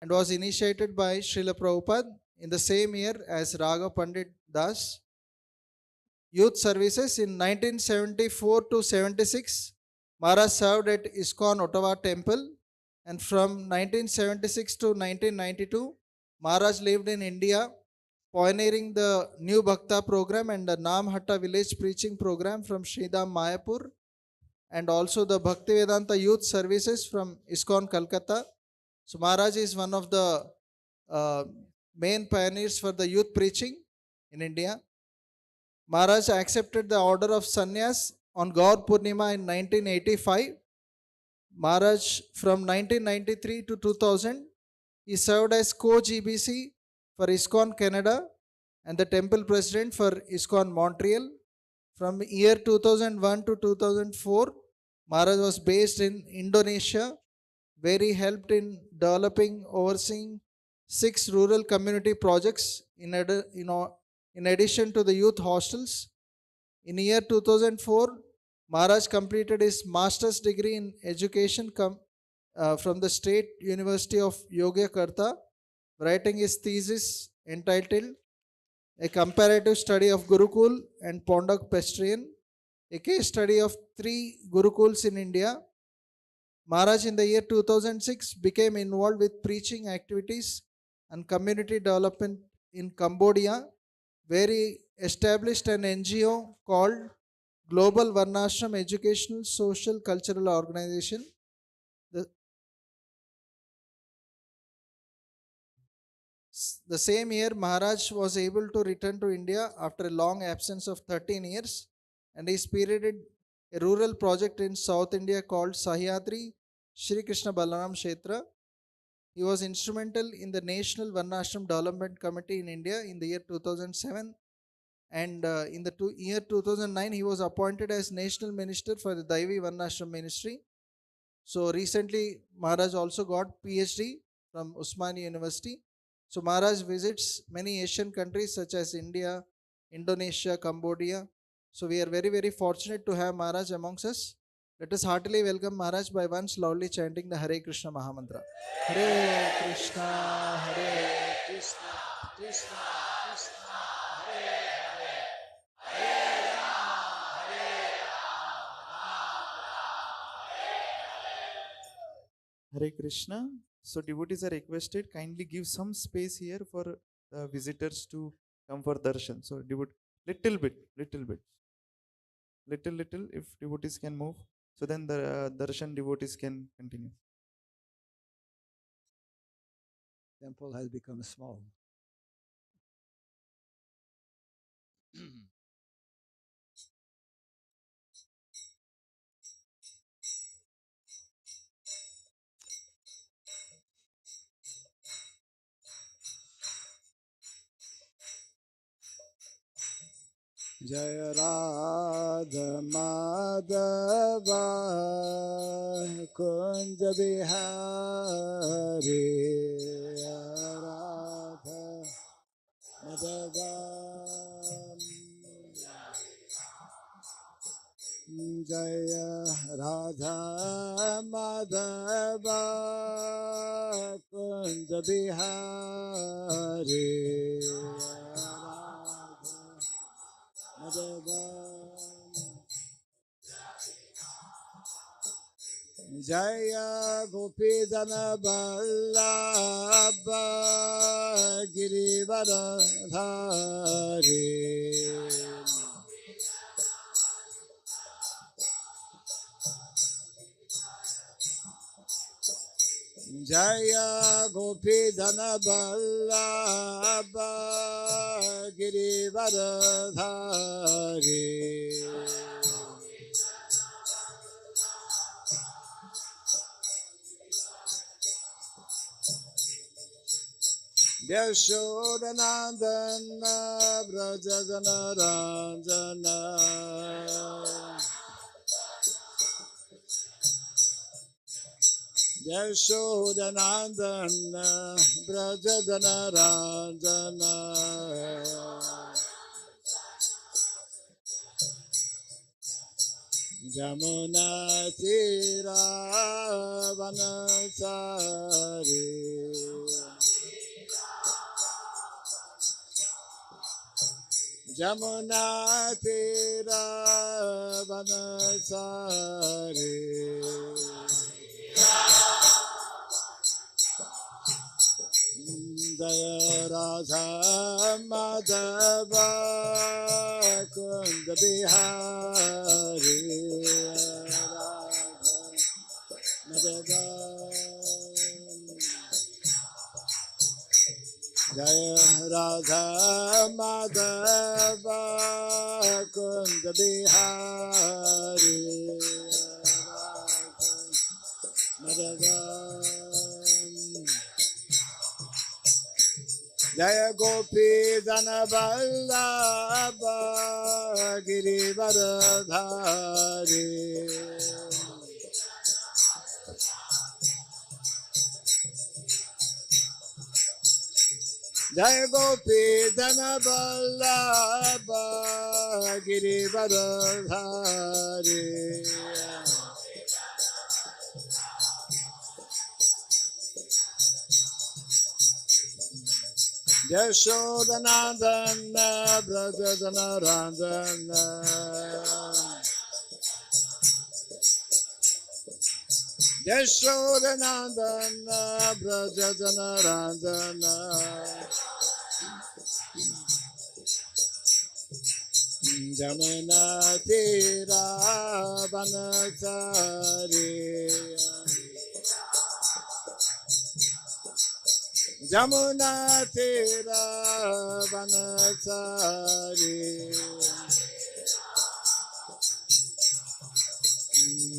and was initiated by Srila Prabhupada in the same year as Raghava Pandit Das. Youth services in 1974 to 76, Maharaj served at Iskcon Ottawa Temple, and from 1976 to 1992, Maharaj lived in India, pioneering the New Bhakta program and the Namhatta village preaching program from Sridham Mayapur, and also the Bhakti Vedanta youth services from Iskcon Calcutta. So Maharaj is one of the main pioneers for the youth preaching in India. Maharaj accepted the order of sannyas on Gaur Purnima in 1985. Maharaj from 1993 to 2000, he served as co-GBC for Iskcon Canada and the temple president for Iskcon Montreal. From year 2001 to 2004, Maharaj was based in Indonesia, where he helped in developing, overseeing 6 rural community projects in addition to the youth hostels. In year 2004, Maharaj completed his master's degree in education from the State University of Yogyakarta, writing his thesis entitled A Comparative Study of Gurukul and Pondak Pestrian, a case study of 3 Gurukuls in India. Maharaj in the year 2006 became involved with preaching activities and community development in Cambodia, where he established an NGO called Global Varnashram Educational Social Cultural Organization. The same year, Maharaj was able to return to India after a long absence of 13 years, and he spearheaded a rural project in South India called Sahyadri Shri Krishna Balaram Kshetra. He was instrumental in the National Varnashram Development Committee in India in the year 2007, and in the year 2009 he was appointed as National Minister for the Daivi Varnashram Ministry. So recently Maharaj also got PhD from Usmania University. So Maharaj visits many Asian countries such as India, Indonesia, Cambodia. So we are very, very fortunate to have Maharaj amongst us. Let us heartily welcome Maharaj by once loudly chanting the Hare Krishna Mahamantra. Hare Krishna, Hare Krishna, Krishna Krishna, Hare Hare, Hare Rama, Hare Rama, Hare Krishna. So devotees are requested, kindly give some space here for visitors to come for darshan. So little bit, if devotees can move, so then the darshan devotees can continue. Temple has become small. Jaya Radha Madhava Kunja Bihari Radha Madhava Jaya Radha Madhava Kunja Bihari Jaya Gopidana Vallabha Girivardhari Jaya Gopidana Vallabha Girivardhari Yashodanandana Brajagana Ranjana Yashodanandana Brajagana Ranjana Jamuna Tira Vanasari Jamuna Tira Vanasari Jaya Radha Madhava Kunda Bihari Radha Madhava Jaya Radha Madhava Kunda Bihari Radha Madhava Jaya Gopi Dana Vallabha Girivaradhari Jaya Gopi Dana Vallabha Girivaradhari Yashodanandana Brajadanarandana Yashodanandana Brajadanarandana Jamuna Tira Vanasari Jamuna Tira Vanasari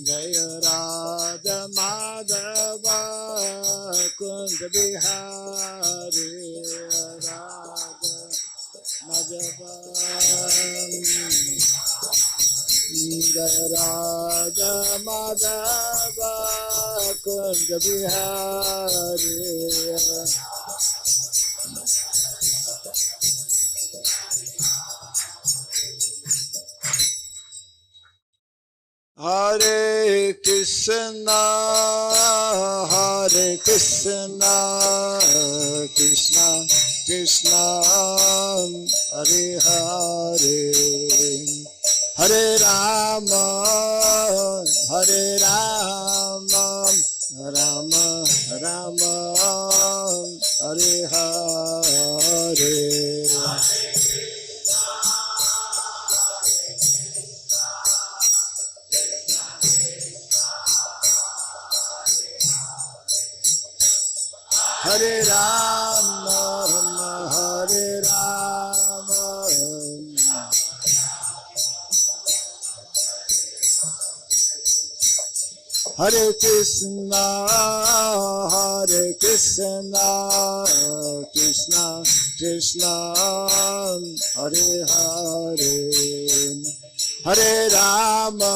Jaya Radha Madhava Kunda Bihari Radha Madhava Jaya Radha Madhava Kunda Bihari Hare Krishna, Hare Krishna, Krishna Krishna, Hare Hare, Hare Rama, Hare Rama, Rama Rama, Hare Hare. Hare Rama, Hare Rama, Hare Krishna, Hare Krishna, Krishna Krishna, Hare Hare, Hare Rama,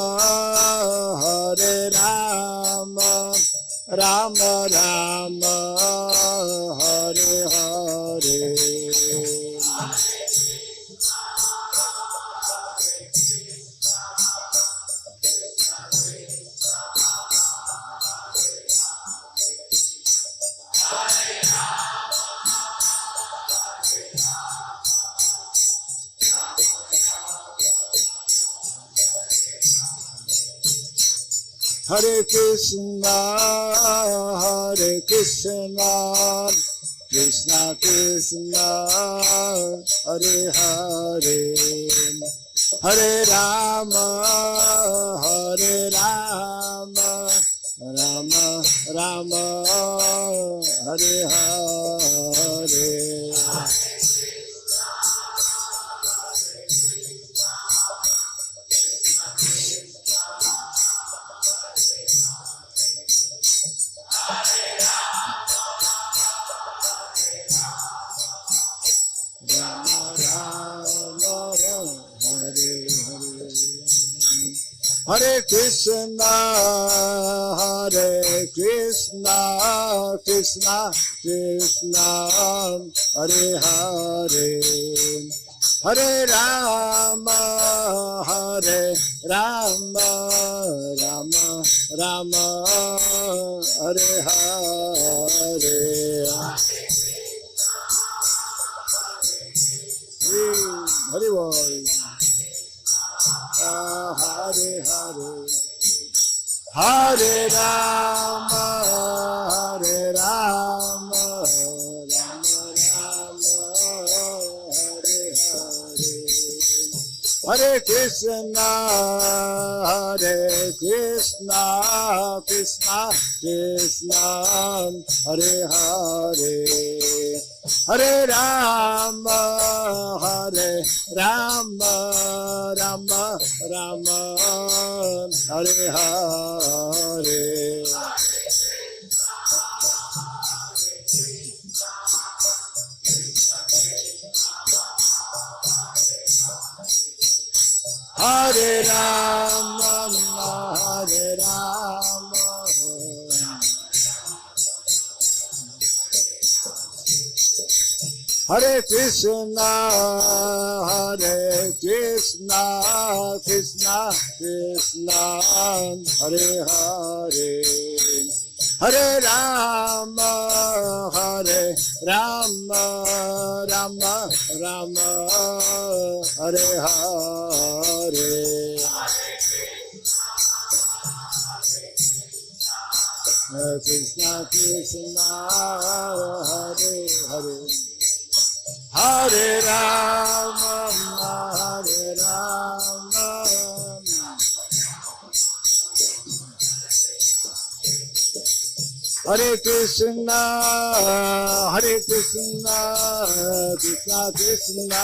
Hare Rama, Rama Rama, Hare Hare. Hare Krishna, Hare Krishna, Krishna Krishna, Hare Hare, Hare Rama, Hare Rama, Rama Rama, Hare Hare. Hare Krishna, Hare Krishna, Krishna Krishna, Hare Hare, Hare Rama, Hare Rama, Rama Rama, Hare Hare. Hari Bol. Hare Krishna, Hare Krishna, Krishna Krishna, Hare Hare, Hare Rama, Hare Rama, Rama Rama, Hare Hare. Hare Rama, Hare Rama, Hare Krishna, Hare Krishna, Krishna Krishna, Hare Hare, Hare Rama, Hare Rama, Rama Rama, Hare Hare. Hare Krishna, Krishna, Hare Hare, Hare Rama, Hare Rama, Hare Krishna, Hare Krishna, Krishna Krishna,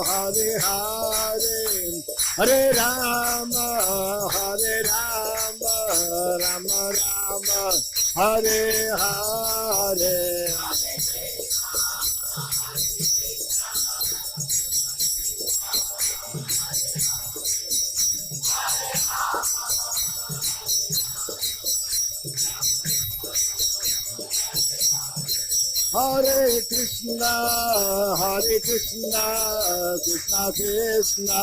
Hare Hare, Hare Rama, Hare Rama, Rama Rama, Hare Hare. Hare Krishna, Hare Krishna, Krishna Krishna,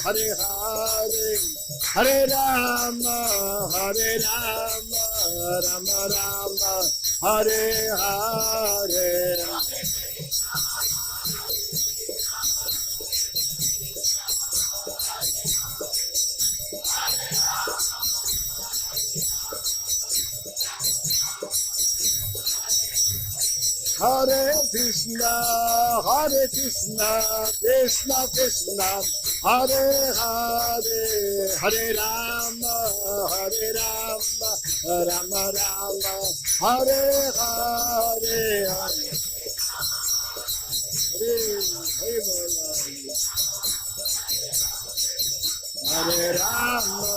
Hare Hare, Hare Rama, Hare Rama, Rama Rama, Hare Hare. Hare Krishna, Hare Krishna, Krishna Krishna, Hare Hare, Hare Rama, Hare Rama, Rama Rama, Hare Hare. Hare Rama, Hare Rama.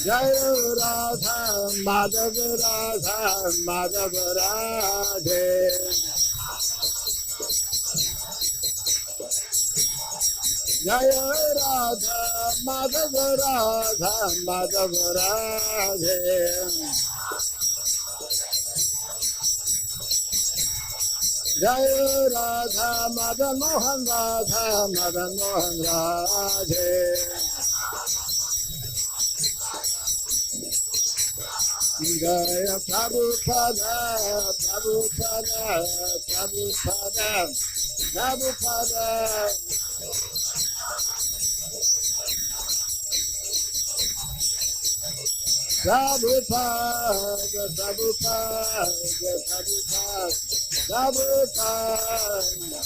Jaya Radha, Madhava Radha, Madhava Radhe. Jaya Radha, Madhava Radha, Madhava Radhe. Jaya Radha, Madan Mohan Radha, Madan Mohan Radhe. Jaya Prabhupada, Prabhupada, Prabhupada, Prabhupada. Prabhupada, Prabhupada, Prabhupada, Prabhupada.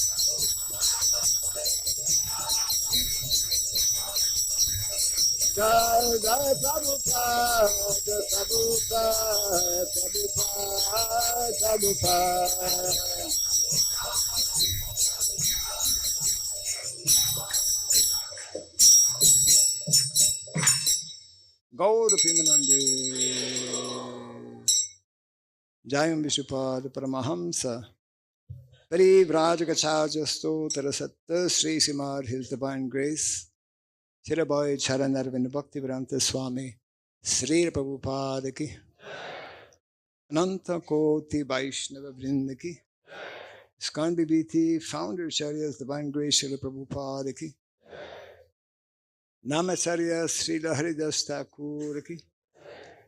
Jai Jai Prabhupada, Prabhupada, Prabhupada, Prabhupada. Gaur Pimanande. Jayam Vishupad Paramahamsa. Parivrajakachajasto Tarasatta Sri Simar His Divine Grace. Shirabai Charanarvind Bhakti Vedanta Swami Sri Prabhupada ki Ananta Koti Vaishnava Vrinda ki Iskcon BBT Founder Acharyas Divine Grace Srila Prabhupada ki Namacharya Srila Haridas Thakur ki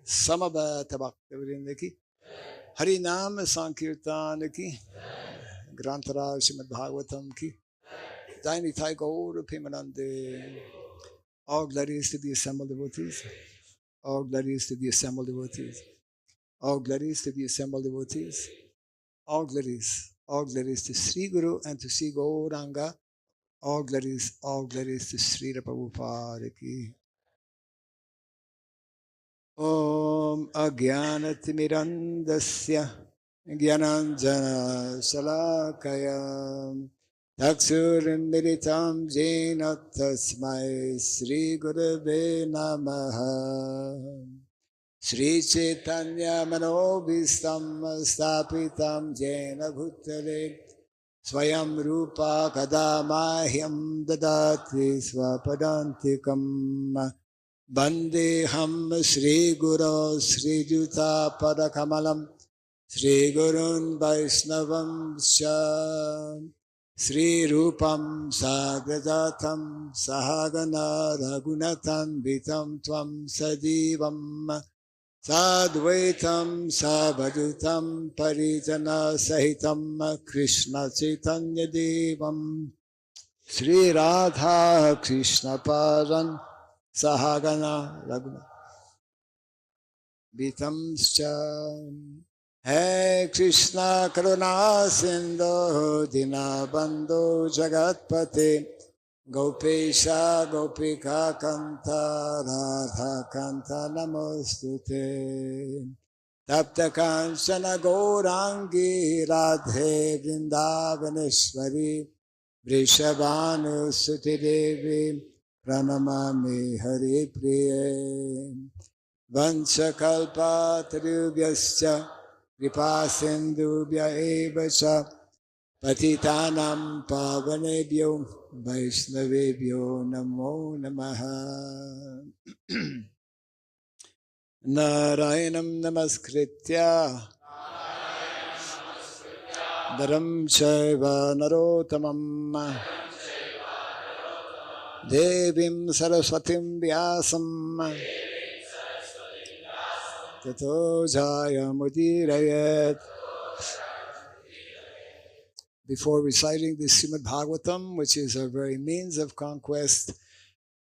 Samabhata Bhakti Vrinda ki Harinam Sankirtan ki Grantaraj Srimad Bhagavatam ki Daini Thai Gaur Pimanande. All glories to the assembled devotees. All glories to the assembled devotees. All glories to the assembled devotees. All glories All glories to Sri Guru and to Sri Gauranga. All glories to Sri Prabhupada ki. Om Agyanatimirandasya Gyananjana Salakaya Taksurimiritam Jena Tasmai Sri Gurave Namaha Sri Chaitanya Manobhistam Stapitam Jena Bhutale Swayam Rupa Kadamahyam Dadati Swapadantikam Vandeham Sri Guru Sri Juta Padakamalam Sri Gurun Vaishnavam Sha Sri Rupam Sagrajatam Sahagana Ragunatam Vitam Tvam Sajivam Sadvaitam Sabhadutam Parijana Sahitam Krishna Chaitanya Devam Sri Radha Krishna Paran Sahagana Raguna Vitamscha Hey Krishna Karuna Sindhu Dinabandhu Jagatpate Gopesha Gopika Kanta Radha Kanta Namostute Tapta Kanchana Gaurangi Radhe Vrindavaneshwari Vrishabhanu Suti Devi Pranamami Hari Priye Vanchakalpa Tarubhyascha Kripa Sindhubhya Evacha Patitanam Pavanebhyo Vaishnavebhyo Namo Namaha Narayanam Namaskritya Dharam Chaiva Narotamam Devim Saraswatim Vyasam Tato Jaya Mudirayat. Before reciting the Srimad Bhagavatam, which is our very means of conquest,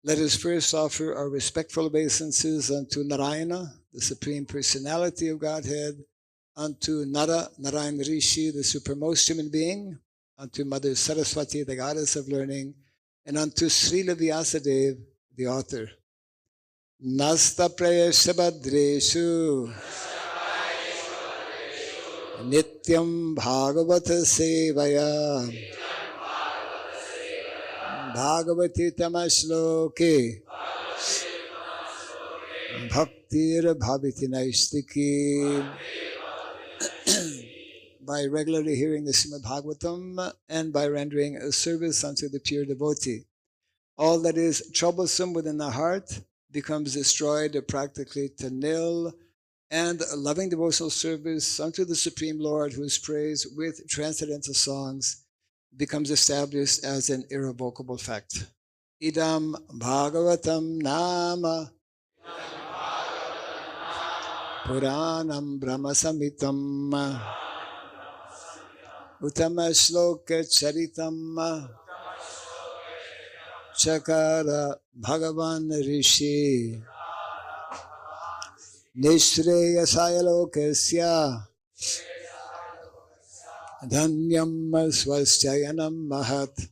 let us first offer our respectful obeisances unto Narayana, the Supreme Personality of Godhead, unto Nara, Narayan Rishi, the supremmost human being, unto Mother Saraswati, the goddess of learning, and unto Srila Vyasadeva, the author. Nasta prayashabhadreshu Nityam Bhagavata Sevaya Bhagavati Tamashloke Bhaktir Bhaviti Naistiki. By regularly hearing the Srimad Bhagavatam and by rendering a service unto the pure devotee, all that is troublesome within the heart becomes destroyed practically to nil, and loving devotional service unto the Supreme Lord, who is praised with transcendental songs, becomes established as an irrevocable fact. Idam Bhagavatam Nama Puranam Brahma Samitam Uttama Shloka Charitam Chakara Bhagavan Rishi Nishreya Sayalokasya Dhanyam Swaschayanam Mahat.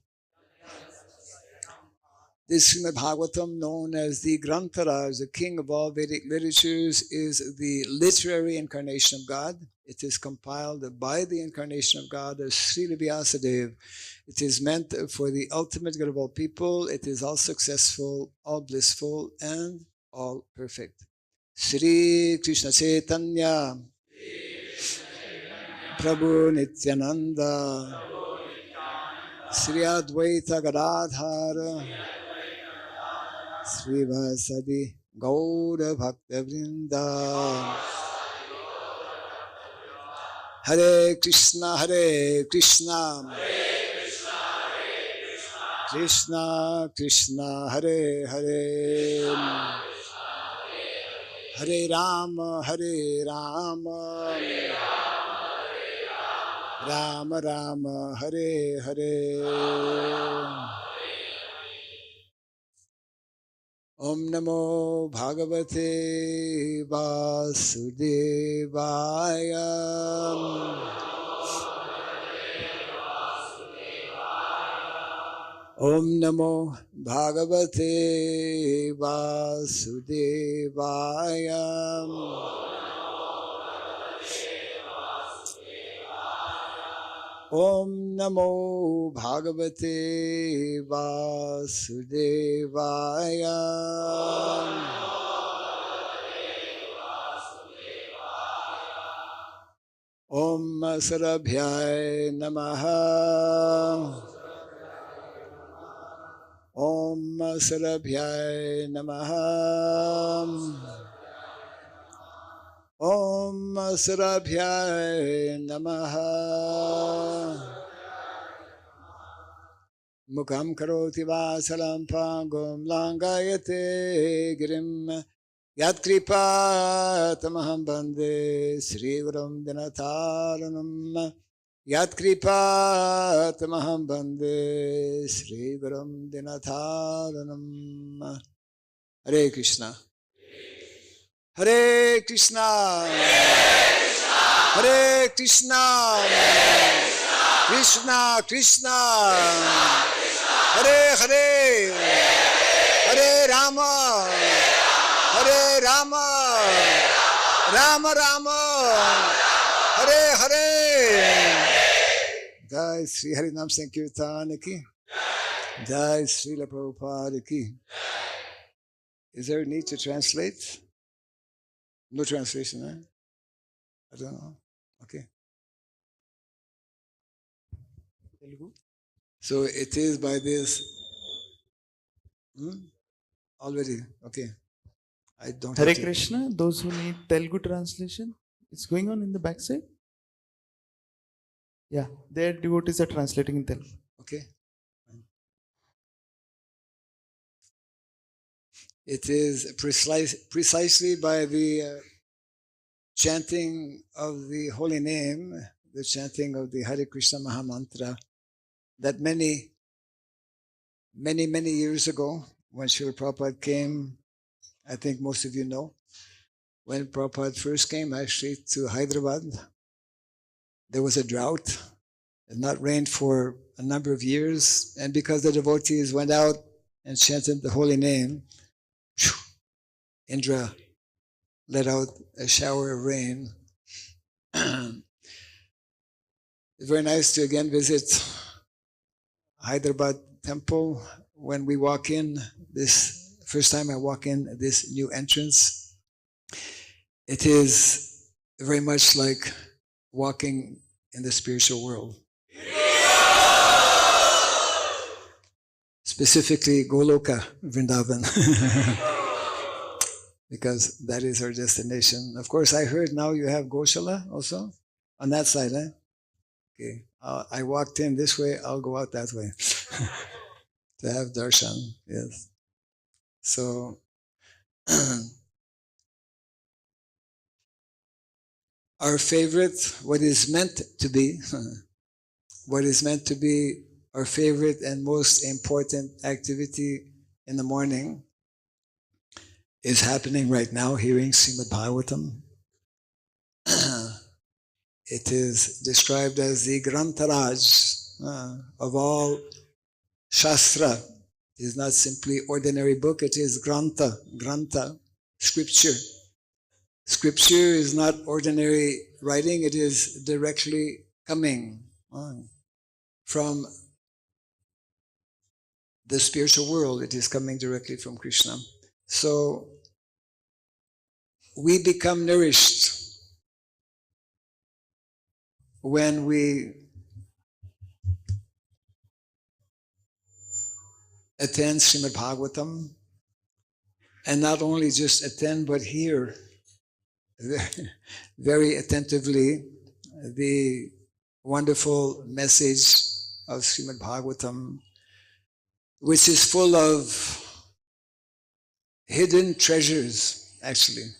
This Srimad Bhagavatam, known as the Grantaraj, the king of all Vedic literatures, is the literary incarnation of God. It is compiled by the incarnation of God as Srila Vyasadeva. It is meant for the ultimate good of all people. It is all successful, all blissful, and all perfect. Sri Krishna Chaitanya Prabhu Nityananda Sri Advaita Gadadhara Sri Vasadi Gaura Bhakta Vrinda. Hare Krishna Krishna Krishna Hare Hare Hare Rama Rama Rama Hare Hare. Om Namo Bhagavate Vasudevaya Om Namo Bhagavate Vasudevaya. Om Namo Bhagavate Vasudevaya. Om Sarabhyaya Namaha. Om Sarabhyaya Namaha. Om Sarabhyaya Namaha. Mukham karoti vasalam pangum langayate girim. Yat kripa tamaham bande Sri Gurum Dinataranam. Yat kripa tamaham bande Sri Gurum Dinataranam. Hare Krishna. Hare Krishna. Hare Krishna. Krishna Krishna. Hare Hare. Hare Rama. Hare Rama, Rama Rama, Hare Hare. Jai Sri Harinam Sankirtan ki. Jai Srila Prabhupada ki. Is there a need to translate? No translation, eh? I don't know. Okay. Telugu. So it is by this. Already, okay. I don't Hare have to. Krishna, those who need Telugu translation, it's going on in the backside. Yeah, their devotees are translating in Telugu. Okay. It is precisely by the chanting of the holy name, the chanting of the Hare Krishna Mahamantra, that many years ago, when Srila Prabhupada came, I think most of you know, when Prabhupada first came actually to Hyderabad, there was a drought. It had not rained for a number of years, and because the devotees went out and chanted the holy name, Indra let out a shower of rain. It's very nice to again visit Hyderabad temple. When we walk in, this first time I walk in this new entrance, it is very much like walking in the spiritual world. Specifically Goloka, Vrindavan. Because that is our destination. Of course, I heard now you have Goshala also on that side, eh? Okay. I walked in this way, I'll go out that way to have darshan, yes. So, our favorite, what is meant to be our favorite and most important activity in the morning is happening right now, hearing Srimad Bhagavatam. It is described as the Grantaraj of all Shastra. It is not simply ordinary book, it is Granta, scripture. Scripture is not ordinary writing, it is directly coming from the spiritual world. It is coming directly from Krishna. So we become nourished when we attend Srimad Bhagavatam, and not only just attend but hear very attentively the wonderful message of Srimad Bhagavatam, which is full of hidden treasures, actually.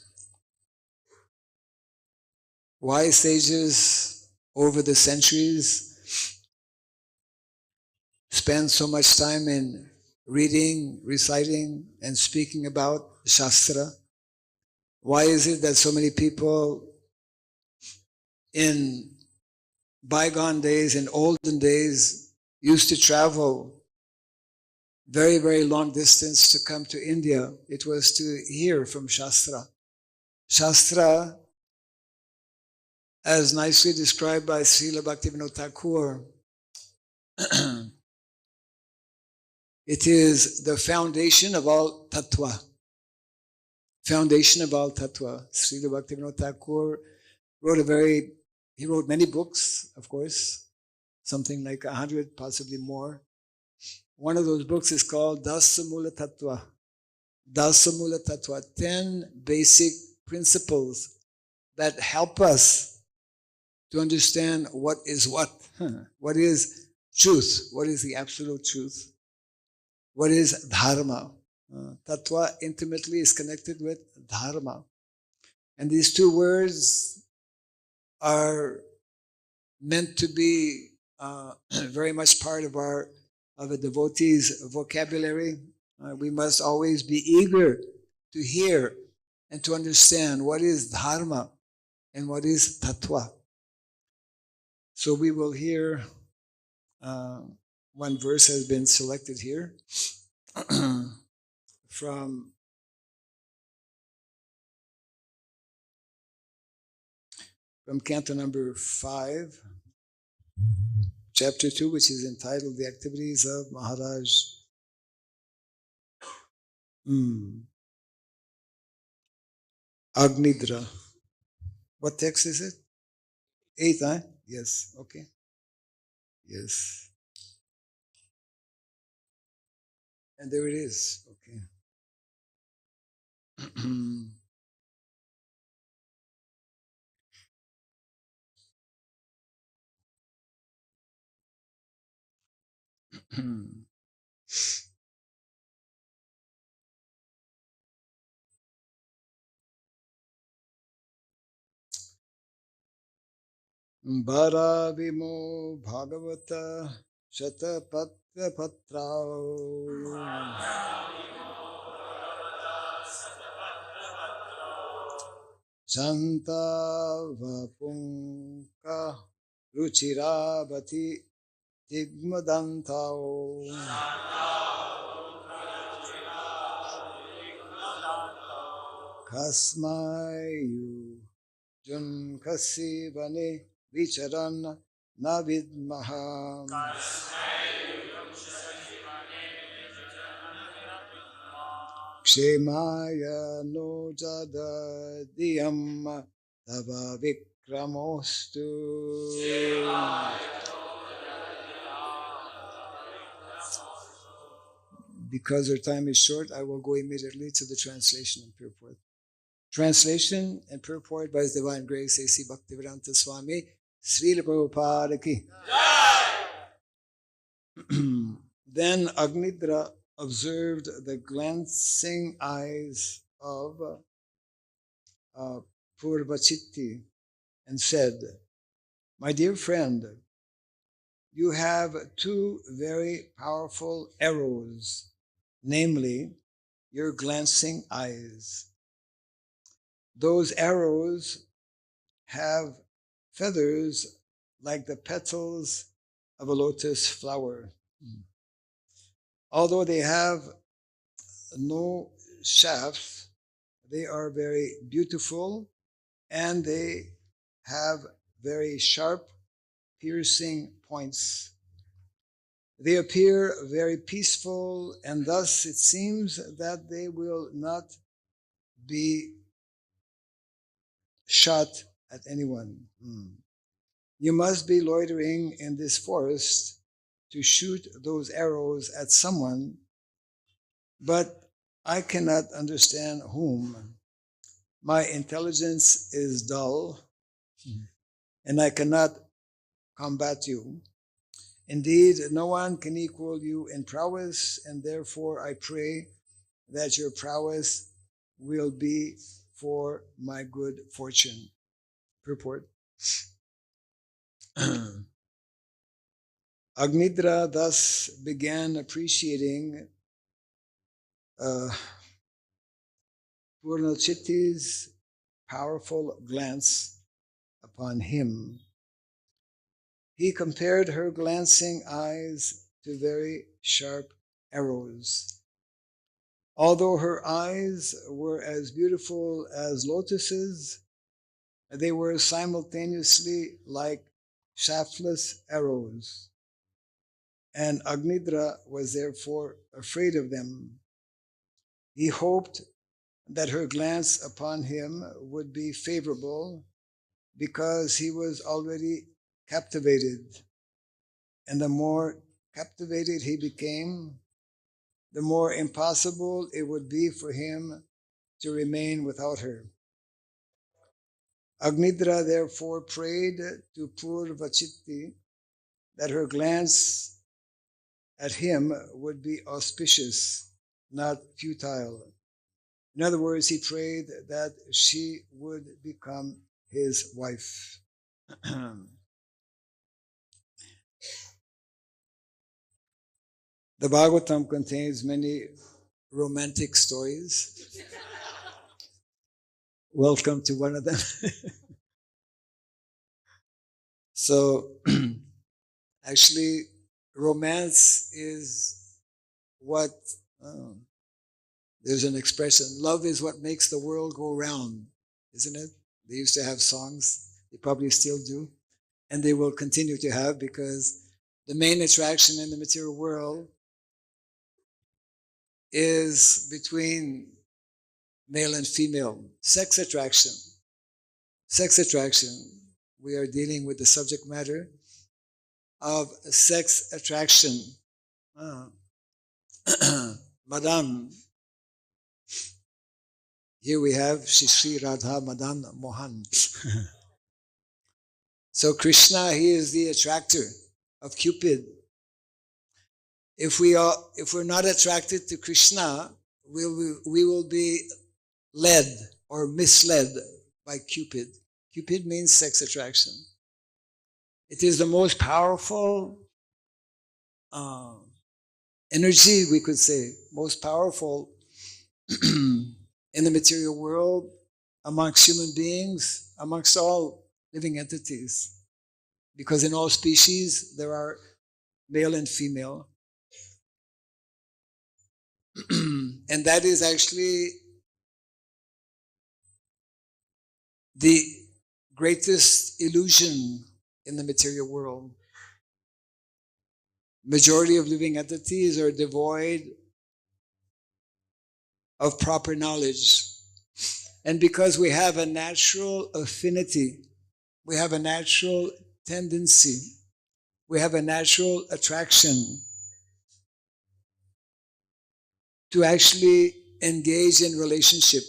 Wise sages over the centuries spend so much time in reading, reciting, and speaking about Shastra. Why is it that so many people in bygone days, in olden days, used to travel very, very long distance to come to India. It was to hear from Shastra. Shastra, as nicely described by Srila Bhaktivinoda Thakur, it is the foundation of all tattva. Foundation of all tattva. Srila Bhaktivinoda Thakur he wrote many books, of course, something like 100, possibly more. One of those books is called Dasamula Tattva. Dasamula Tattva, 10 basic principles that help us to understand what is what. What is truth? What is the absolute truth? What is dharma? Tattva intimately is connected with dharma. And these two words are meant to be very much part of a devotee's vocabulary. We must always be eager to hear and to understand what is dharma and what is tattva. So we will hear, one verse has been selected here from canto number 5, chapter 2, which is entitled The Activities of Maharaj. Agnidra. What text is it? 8, huh? Yes, okay. Yes. And there it is, okay. Bharavimo Bhagavata Shatapatra Patrao Santa Vapunka Ruchirabati Tigmadantao Kasmayu Jun Kasivane Vicharan Navidmaham Kshemaya no jada diyam tava vikramostu. Because our time is short, I will go immediately to the translation and purport. Translation and purport by His Divine Grace A.C. Bhaktivedanta Swami, Srila Prabhupada ki. Then Agnidra observed the glancing eyes of Purvachitti and said, "My dear friend, you have two very powerful arrows, namely your glancing eyes. Those arrows have feathers like the petals of a lotus flower. Although they have no shafts, they are very beautiful and they have very sharp, piercing points. They appear very peaceful, and thus it seems that they will not be shot at anyone. You must be loitering in this forest to shoot those arrows at someone, but I cannot understand whom. My intelligence is dull, and I cannot combat you. Indeed, no one can equal you in prowess, and therefore I pray that your prowess will be for my good fortune." Purport. Agnidra thus began appreciating Purnachitti's powerful glance upon him. He compared her glancing eyes to very sharp arrows. Although her eyes were as beautiful as lotuses, they were simultaneously like shaftless arrows, and Agnidra was therefore afraid of them. He hoped that her glance upon him would be favorable because he was already captivated, and the more captivated he became, the more impossible it would be for him to remain without her. Agnidra therefore prayed to Purvachitti that her glance at him would be auspicious, not futile. In other words, he prayed that she would become his wife. The Bhagavatam contains many romantic stories. Welcome to one of them. So, actually, romance is what, there's an expression, love is what makes the world go round, isn't it? They used to have songs, they probably still do, and they will continue to have, because the main attraction in the material world is between male and female. Sex attraction. Sex attraction. We are dealing with the subject matter of sex attraction. Madam, here we have Shri Radha Madan Mohan. So Krishna, he is the attractor of Cupid. If we're not attracted to Krishna, we will be led or misled by Cupid. Cupid means sex attraction. It is the most powerful energy, we could say, most powerful in the material world, amongst human beings, amongst all living entities. Because in all species, there are male and female. And that is actually the greatest illusion in the material world. Majority of living entities are devoid of proper knowledge. And because we have a natural affinity, we have a natural tendency, we have a natural attraction to actually engage in relationship,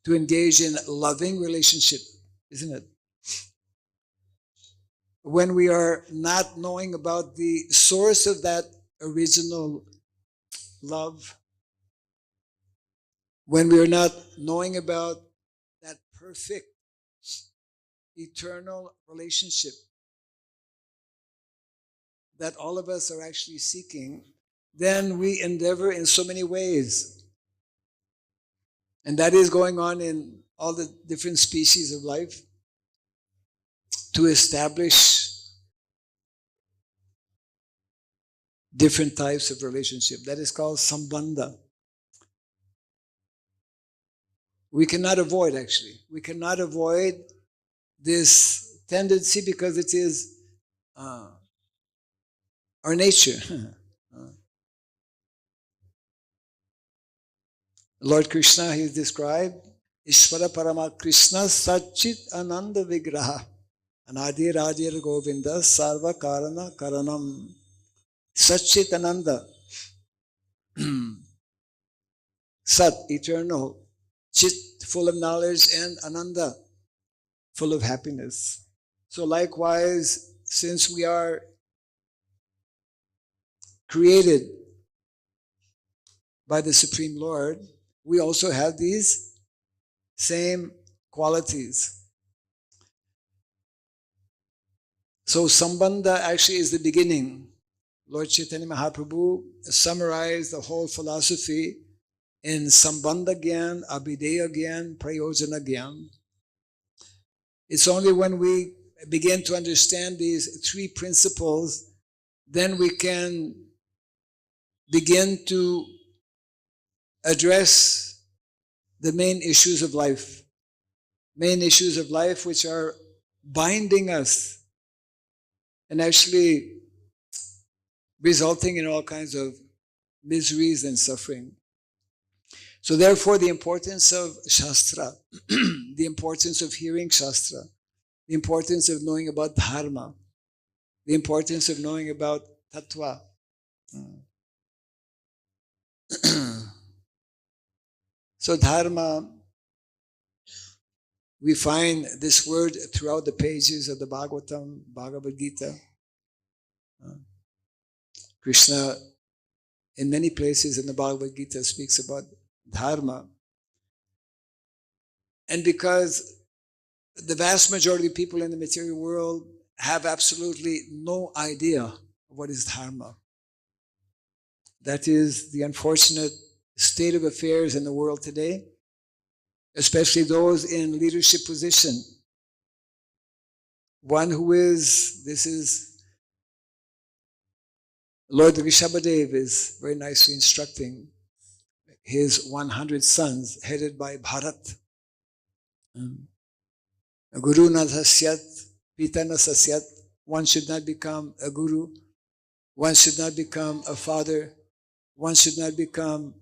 to engage in loving relationship, isn't it? When we are not knowing about the source of that original love, when we are not knowing about that perfect, eternal relationship that all of us are actually seeking, then we endeavor in so many ways. And that is going on in all the different species of life, to establish different types of relationship. That is called sambandha. We cannot avoid, actually. We cannot avoid this tendency because it is our nature. Lord Krishna, he is described, Ishvara Parama Krishna Satchit Ananda Vigraha Anadi Radir Govinda Sarva Karana Karanam. Satchit Ananda. Sat, eternal. Chit, full of knowledge, and Ananda, full of happiness. So likewise, since we are created by the Supreme Lord, we also have these same qualities. So Sambandha actually is the beginning. Lord Chaitanya Mahaprabhu summarized the whole philosophy in Sambandha Gyan, Abhideya Gyan, Prayojana Gyan. It's only when we begin to understand these three principles, then we can begin to address the main issues of life. Main issues of life which are binding us and actually resulting in all kinds of miseries and suffering. So therefore the importance of Shastra, the importance of hearing Shastra, the importance of knowing about Dharma, the importance of knowing about Tattva. So Dharma, we find this word throughout the pages of the Bhagavatam, Bhagavad Gita. Krishna, in many places in the Bhagavad Gita, speaks about Dharma. And because the vast majority of people in the material world have absolutely no idea of what is Dharma. That is the unfortunate state of affairs in the world today, especially those in leadership position. One who is, this is Lord Rishabhadev is very nicely instructing his 100 sons headed by Bharat. Guru na sasyat, pita na sasyat. One should not become a guru. One should not become a father. One should not become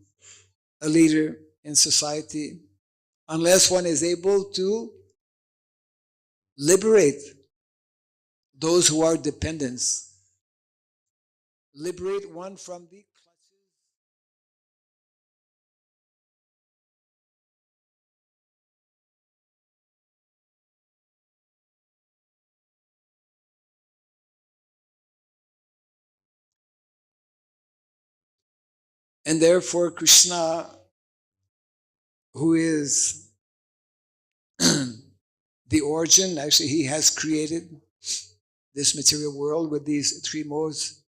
a leader in society unless one is able to liberate those who are dependents. Liberate one from the clutches. And therefore Krishna, who is the origin, actually he has created this material world with these three modes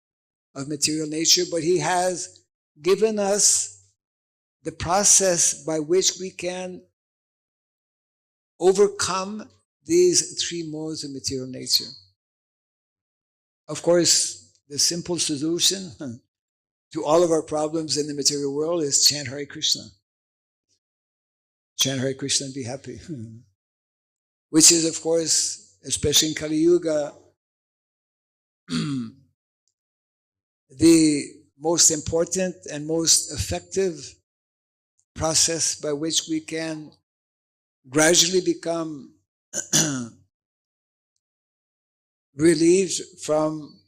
of material nature, but he has given us the process by which we can overcome these three modes of material nature. Of course, the simple solution to all of our problems in the material world is chant Hare Krishna. Chant Hare Krishna and be happy. Which is, of course, especially in Kali Yuga, the most important and most effective process by which we can gradually become relieved from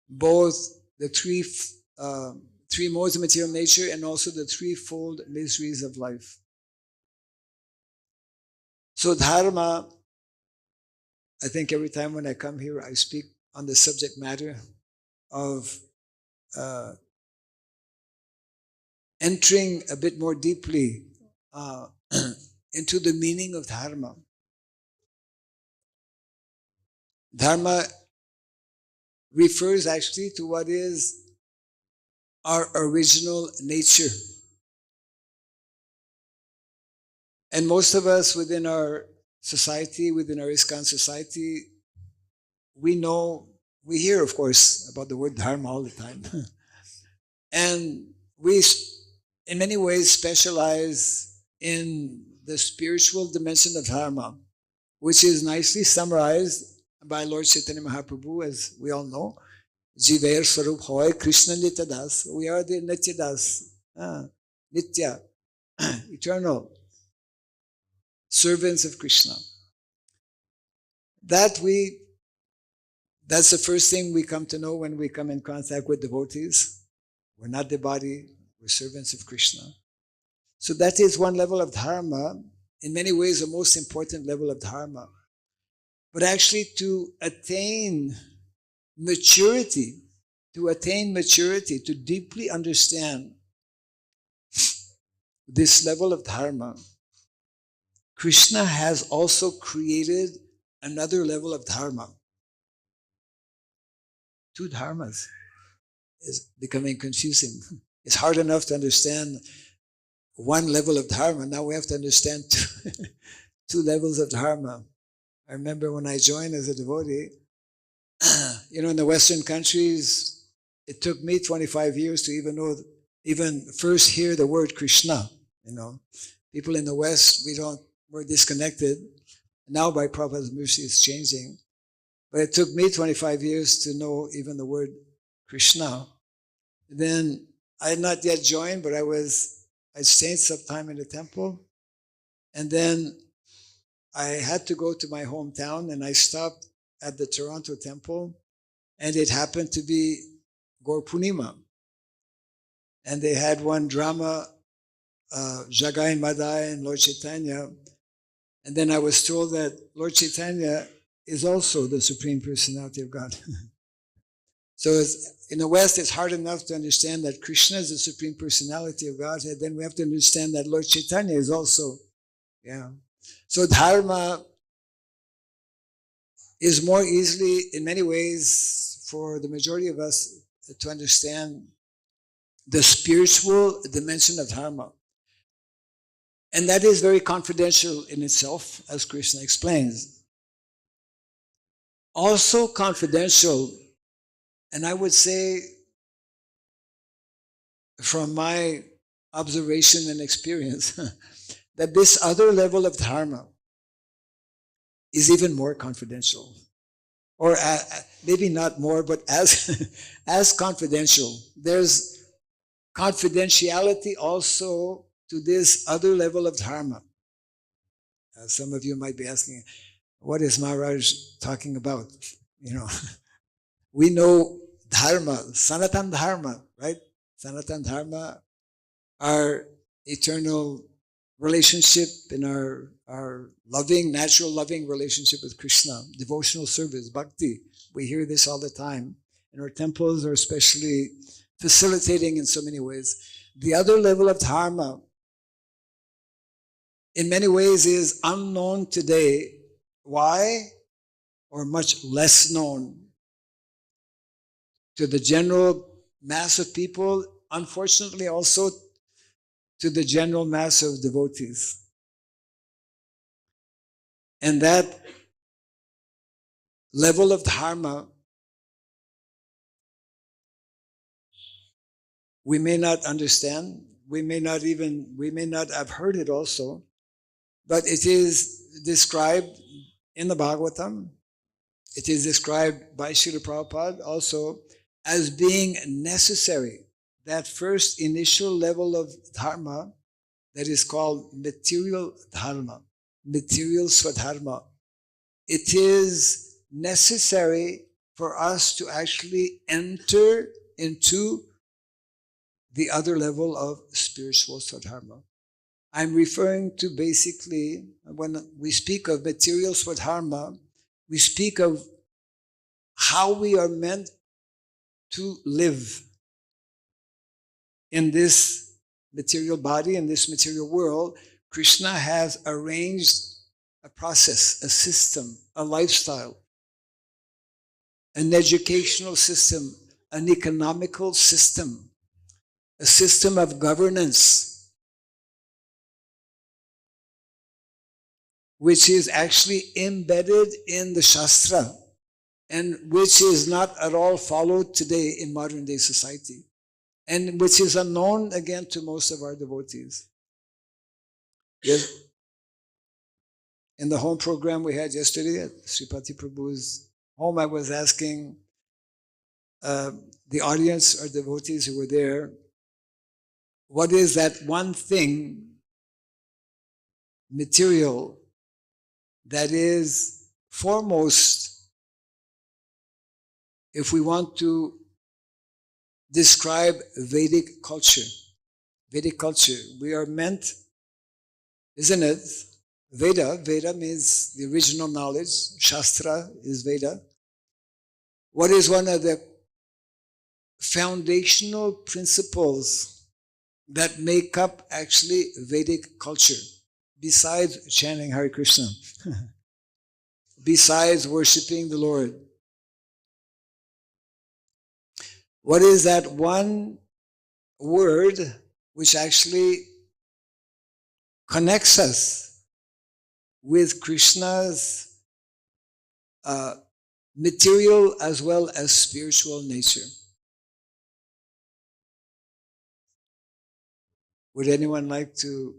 both the three modes of material nature and also the threefold miseries of life. So Dharma, I think every time when I come here, I speak on the subject matter of entering a bit more deeply into the meaning of Dharma. Dharma refers actually to what is our original nature. And most of us within our society, within our Iskcon society, we hear, of course, about the word Dharma all the time. And we, in many ways, specialize in the spiritual dimension of Dharma, which is nicely summarized by Lord Chaitanya Mahaprabhu, as we all know. Jivair Swarup Hoy Krishna Nitya Das. We are the Nitya Das, Nitya, eternal servants of Krishna. That's the first thing we come to know when we come in contact with devotees. We're not the body, we're servants of Krishna. So that is one level of Dharma, in many ways the most important level of Dharma. But actually to attain maturity, to deeply understand this level of Dharma, Krishna has also created another level of Dharma. Two Dharmas is becoming confusing. It's hard enough to understand one level of Dharma. Now we have to understand two levels of Dharma. I remember when I joined as a devotee, in the Western countries, it took me 25 years to even first hear the word Krishna. People in the West, we're disconnected. Now by Prabhupada's mercy, it's changing. But it took me 25 years to know even the word Krishna. Then I had not yet joined, but I'd stayed some time in the temple. And then I had to go to my hometown, and I stopped at the Toronto temple, and it happened to be Gaur Purnima. And they had one drama, Jagai and Madai and Lord Chaitanya. And then I was told that Lord Chaitanya is also the Supreme Personality of God. So in the West, it's hard enough to understand that Krishna is the Supreme Personality of God, and then we have to understand that Lord Chaitanya is also, So Dharma is more easily, in many ways, for the majority of us to understand the spiritual dimension of Dharma. And that is very confidential in itself, as Krishna explains. Also confidential, and I would say from my observation and experience, that this other level of Dharma is even more confidential. Or maybe not more, but as confidential. There's confidentiality also to this other level of Dharma. Some of you might be asking, what is Maharaj talking about? We know Dharma, Sanatan Dharma, right? Sanatan Dharma, our eternal relationship in our loving, natural loving relationship with Krishna, devotional service, Bhakti. We hear this all the time. And our temples are especially facilitating in so many ways. The other level of Dharma, in many ways, is unknown today. Why? Or much less known to the general mass of people, unfortunately also to the general mass of devotees. And that level of Dharma, we may not understand, we may not have heard it also, but it is described in the Bhagavatam, it is described by Srila Prabhupada also as being necessary. That first initial level of Dharma that is called material Dharma, material Swadharma. It is necessary for us to actually enter into the other level of spiritual Swadharma. I'm referring to basically, when we speak of material Swadharma, we speak of how we are meant to live in this material body, in this material world. Krishna has arranged a process, a system, a lifestyle, an educational system, an economical system, a system of governance, which is actually embedded in the Shastra and which is not at all followed today in modern day society, and which is unknown again to most of our devotees. Yes. In the home program we had yesterday at Sripati Prabhu's home, I was asking the audience or devotees who were there, what is that one thing, material, that is foremost if we want to describe Vedic culture. Vedic culture, we are meant, isn't it? Veda means the original knowledge. Shastra is Veda. What is one of the foundational principles that make up actually Vedic culture, besides chanting Hare Krishna, besides worshipping the Lord? What is that one word which actually connects us with Krishna's material as well as spiritual nature? Would anyone like to,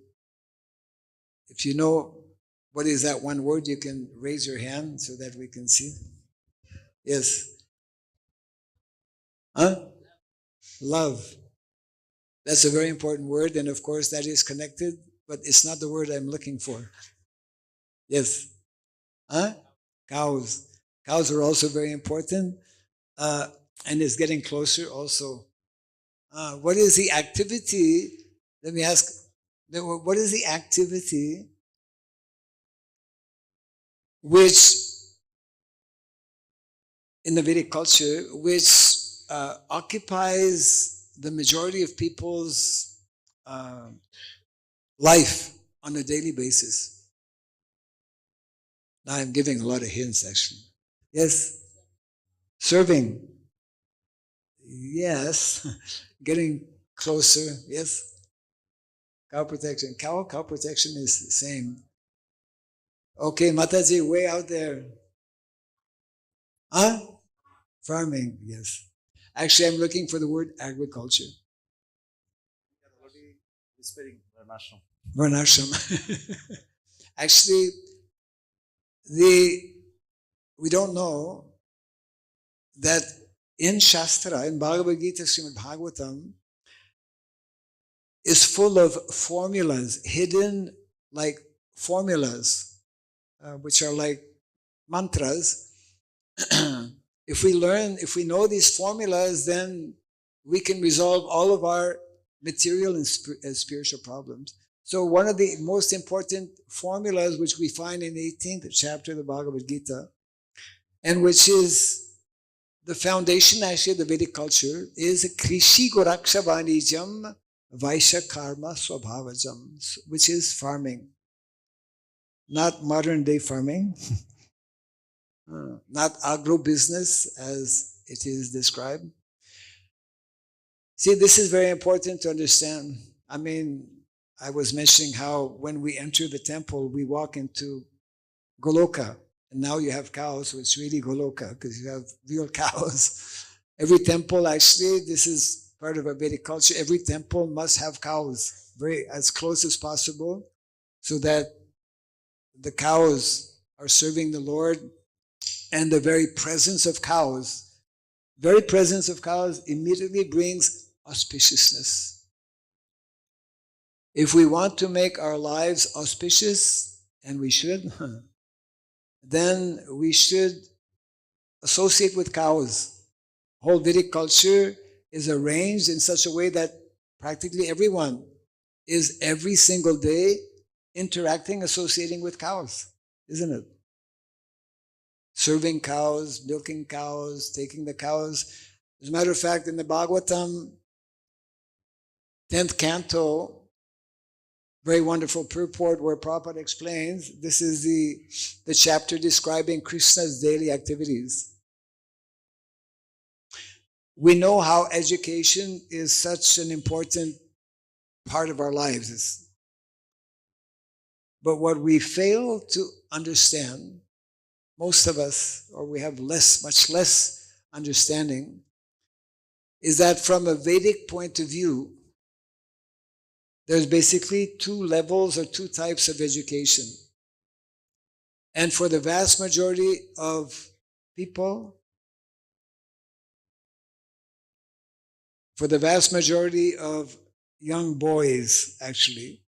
if you know what is that one word, you can raise your hand so that we can see. Yes. Huh? Love. That's a very important word, and of course that is connected, but it's not the word I'm looking for. Yes. Huh? Cows. Cows are also very important, and it's getting closer also. What is the activity? Let me ask, what is the activity which, in the Vedic culture, which occupies the majority of people's life on a daily basis? Now I'm giving a lot of hints, actually. Yes? Serving. Yes. Getting closer. Yes? Cow protection. Cow protection is the same. Okay, Mataji, way out there. Huh? Farming, yes. Actually, I'm looking for the word agriculture. Already whispering Varnashram. Varnashram. Actually, we don't know that in Shastra, in Bhagavad Gita, Srimad Bhagavatam, is full of formulas, hidden like formulas, which are like mantras. If we know these formulas, then we can resolve all of our material and spiritual problems. So one of the most important formulas which we find in the 18th chapter of the Bhagavad Gita, and which is the foundation actually of the Vedic culture, is Krishi Goraksha Vanijam Vaishya Karma Swabhavajam, which is farming. Not modern day farming, not agro-business as it is described. See, this is very important to understand. I mean, I was mentioning how when we enter the temple, we walk into Goloka. And now you have cows, so it's really Goloka because you have real cows. Every temple, actually, this is part of our Vedic culture. Every temple must have cows, as close as possible, so that the cows are serving the Lord. And the very presence of cows immediately brings auspiciousness. If we want to make our lives auspicious, and we should, then we should associate with cows. Whole Vedic culture is arranged in such a way that practically everyone is every single day interacting, associating with cows, isn't it? Serving cows, milking cows, taking the cows. As a matter of fact, in the Bhagavatam, 10th canto, very wonderful purport where Prabhupada explains, this is the chapter describing Krishna's daily activities. We know how education is such an important part of our lives. But what we fail to understand, most of us, or we have much less understanding, is that from a Vedic point of view, there's basically two levels or two types of education. And for the vast majority of people, for the vast majority of young boys, actually,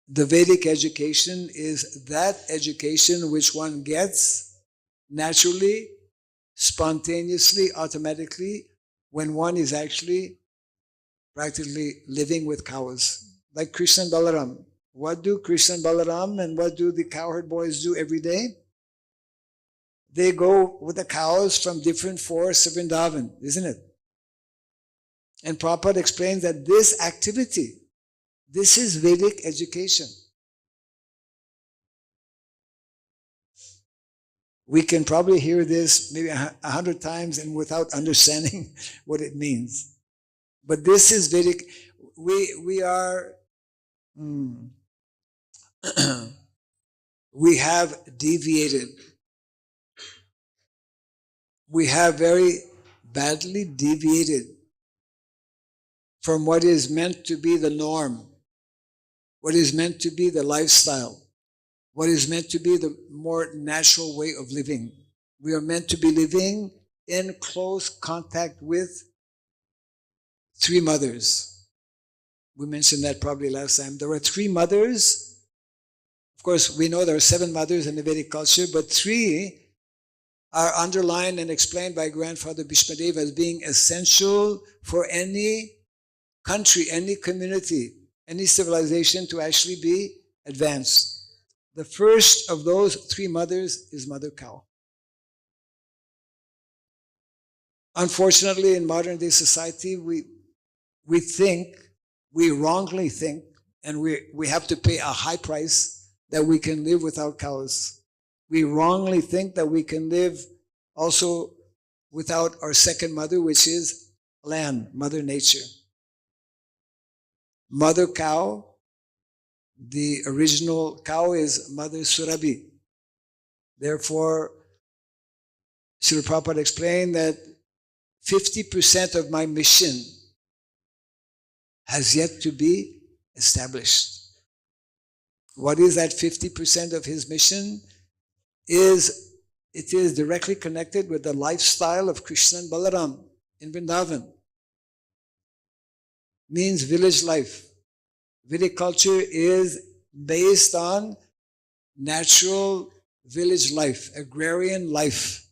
the Vedic education is that education which one gets naturally, spontaneously, automatically, when one is actually practically living with cows. Like Krishna and Balaram. What do Krishna and Balaram and what do the cowherd boys do every day? They go with the cows from different forests of Vrindavan, isn't it? And Prabhupada explains that this activity, this is Vedic education. We can probably hear this maybe 100 times and without understanding what it means. But this is Vedic. We are, we have deviated. We have very badly deviated from what is meant to be the norm, what is meant to be the lifestyle, what is meant to be the more natural way of living. We are meant to be living in close contact with three mothers. We mentioned that probably last time. There are three mothers. Of course, we know there are 7 mothers in the Vedic culture, but 3 are underlined and explained by Grandfather Bhishmadev as being essential for any country, any community, any civilization to actually be advanced. The first of those 3 mothers is Mother Cow. Unfortunately, in modern day society, we wrongly think, and we have to pay a high price that we can live without cows. We wrongly think that we can live also without our second mother, which is land, Mother Nature. Mother Cow, the original cow is Mother Surabhi. Therefore, Srila Prabhupada explained that 50% of my mission has yet to be established. What is that 50% of his mission? It is directly connected with the lifestyle of Krishna and Balaram in Vrindavan. Means village life. Vedic culture is based on natural village life, agrarian life.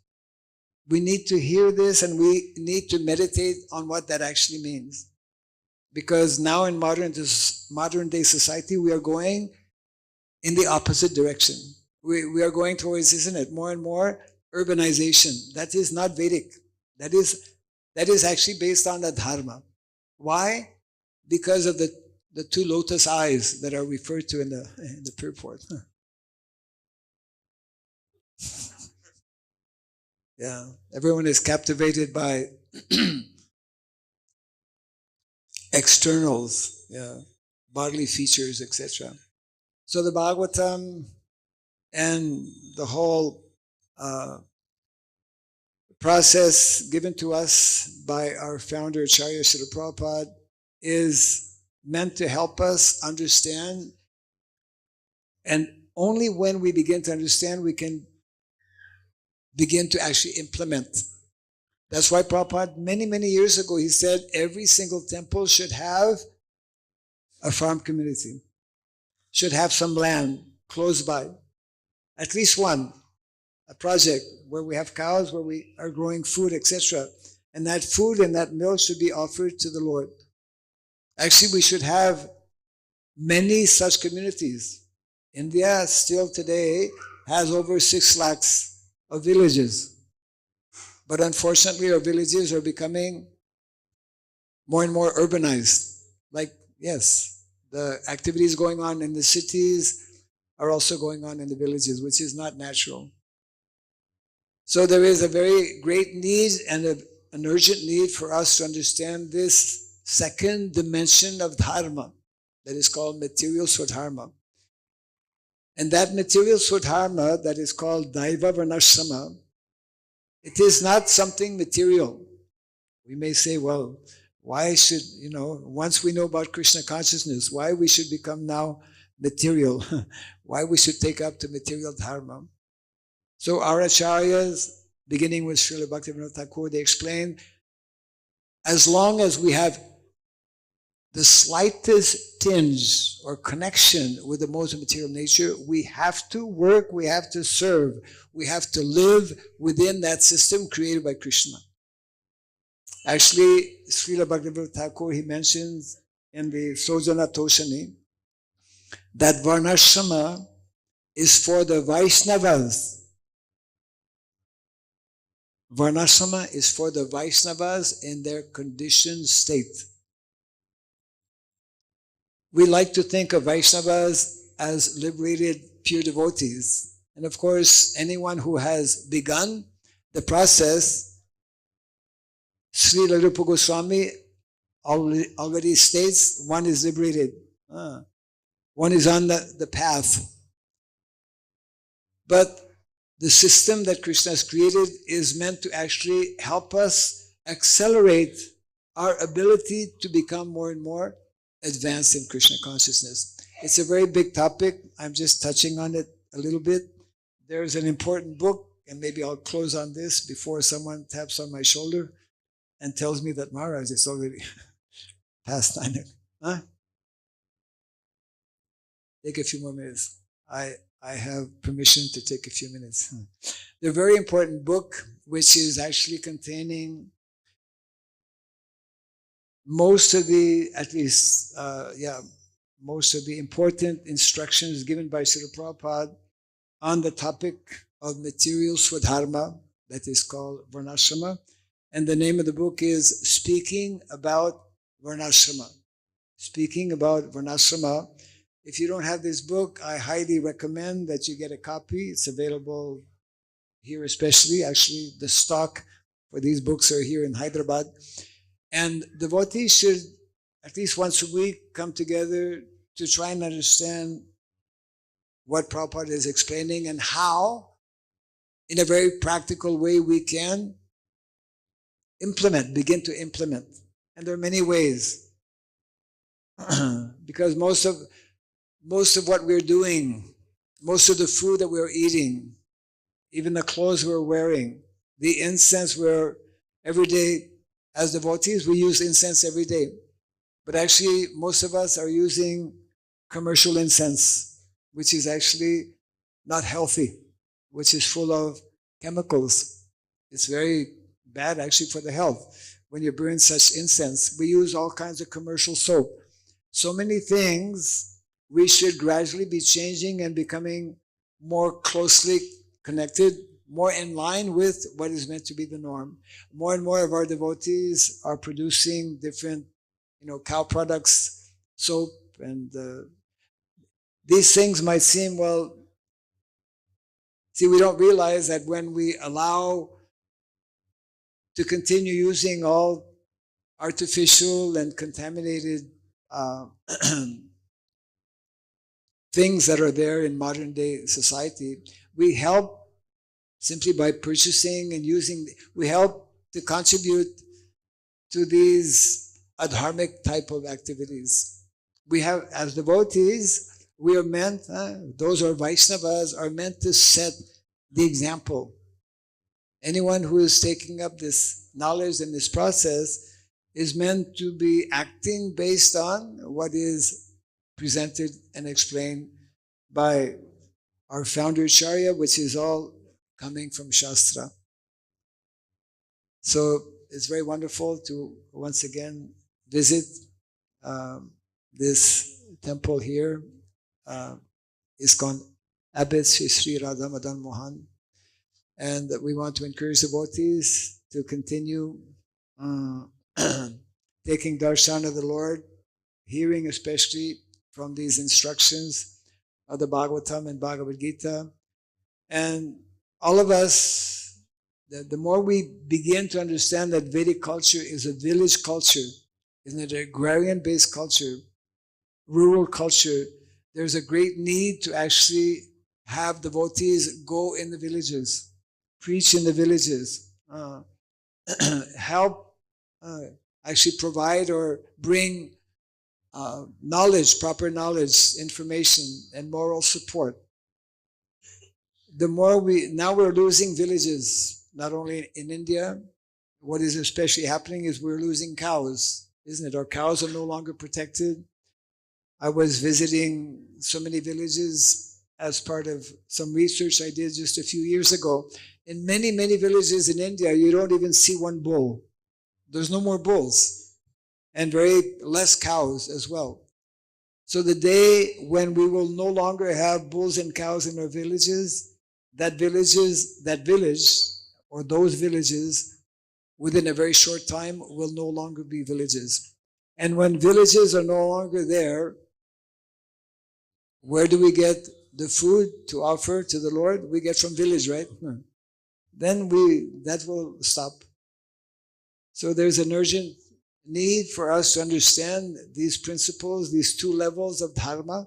We need to hear this and we need to meditate on what that actually means. Because now in modern day society, we are going in the opposite direction. We are going towards, isn't it, more and more urbanization. That is not Vedic. That is actually based on the dharma. Why? Because of the 2 lotus eyes that are referred to in the purport. Yeah, everyone is captivated by externals, bodily features, etc. So the Bhagavatam and the whole process given to us by our founder, Acharya Srila Prabhupada, is meant to help us understand. And only when we begin to understand, we can begin to actually implement. That's why Prabhupada, many, many years ago, he said every single temple should have a farm community, should have some land close by, at least one, a project where we have cows, where we are growing food, etc. And that food and that milk should be offered to the Lord. Actually, we should have many such communities. India still today has over 6 lakhs of villages. But unfortunately, our villages are becoming more and more urbanized. Like, yes, the activities going on in the cities are also going on in the villages, which is not natural. So there is a very great need and an urgent need for us to understand this second dimension of dharma that is called material swadharma. And that material swadharma that is called daiva varnashrama, it is not something material. We may say, well, why should, once we know about Krishna consciousness, why we should become now material, why we should take up the material dharma. So our acharyas, beginning with Srila Bhaktivinoda Thakur, they explain, as long as we have the slightest tinge or connection with the modes of material nature, we have to work, we have to serve, we have to live within that system created by Krishna. Actually, Srila Bhaktivinoda Thakur, he mentions in the Sojana Toshani that Varnashrama is for the Vaishnavas. Varnashrama is for the Vaishnavas in their conditioned state. We like to think of Vaishnavas as liberated pure devotees. And of course, anyone who has begun the process, Srila Rupa Goswami already states one is liberated. One is on the path. But the system that Krishna has created is meant to actually help us accelerate our ability to become more and more advanced in Krishna consciousness. It's a very big topic. I'm just touching on it a little bit. There's an important book, and maybe I'll close on this before someone taps on my shoulder and tells me that Maharaj, it's already past 9. Huh? Take a few more minutes. I have permission to take a few minutes. The very important book, which is actually containing most of the, most of the important instructions given by Srila Prabhupada on the topic of material swadharma, that is called Varnashrama. And the name of the book is Speaking About Varnashrama. Speaking About Varnashrama. If you don't have this book, I highly recommend that you get a copy. It's available here especially. Actually, the stock for these books are here in Hyderabad. And devotees should, at least once a week, come together to try and understand what Prabhupada is explaining and how, in a very practical way, we can begin to implement. And there are many ways. Because most of what we're doing, most of the food that we're eating, even the clothes we're wearing, the incense we're every day, as devotees, we use incense every day. But actually, most of us are using commercial incense, which is actually not healthy, which is full of chemicals. It's very bad actually for the health. When you burn such incense, we use all kinds of commercial soap. So many things we should gradually be changing and becoming more closely connected, more in line with what is meant to be the norm. More and more of our devotees are producing different, cow products, soap, and these things might seem, well, see, we don't realize that when we allow to continue using all artificial and contaminated things that are there in modern day society, we help simply by purchasing and using, we help to contribute to these adharmic type of activities. We have, as devotees, we are meant, those who are Vaishnavas are meant to set the example. Anyone who is taking up this knowledge and this process is meant to be acting based on what is presented and explained by our founder Acharya, which is all coming from Shastra. So it's very wonderful to once again visit this temple here, Iskcon Abbot Sri Radha Madan Mohan. And we want to encourage devotees to continue taking darshan of the Lord, hearing especially from these instructions of the Bhagavatam and Bhagavad Gita. And all of us, the more we begin to understand that Vedic culture is a village culture, isn't it, an agrarian-based culture, rural culture, there's a great need to actually have devotees go in the villages, preach in the villages, help actually provide or bring knowledge, proper knowledge, information, and moral support. The more now we're losing villages, not only in India. What is especially happening is we're losing cows, isn't it? Our cows are no longer protected. I was visiting so many villages as part of some research I did just a few years ago. In many, many villages in India, you don't even see one bull. There's no more bulls, and very less cows as well. So the day when we will no longer have bulls and cows in our villages, that village or those villages within a very short time will no longer be villages. And when villages are no longer there, where do we get the food to offer to the Lord? We get from village, right? Then that will stop. So there's an urgent need for us to understand these principles, these two levels of dharma.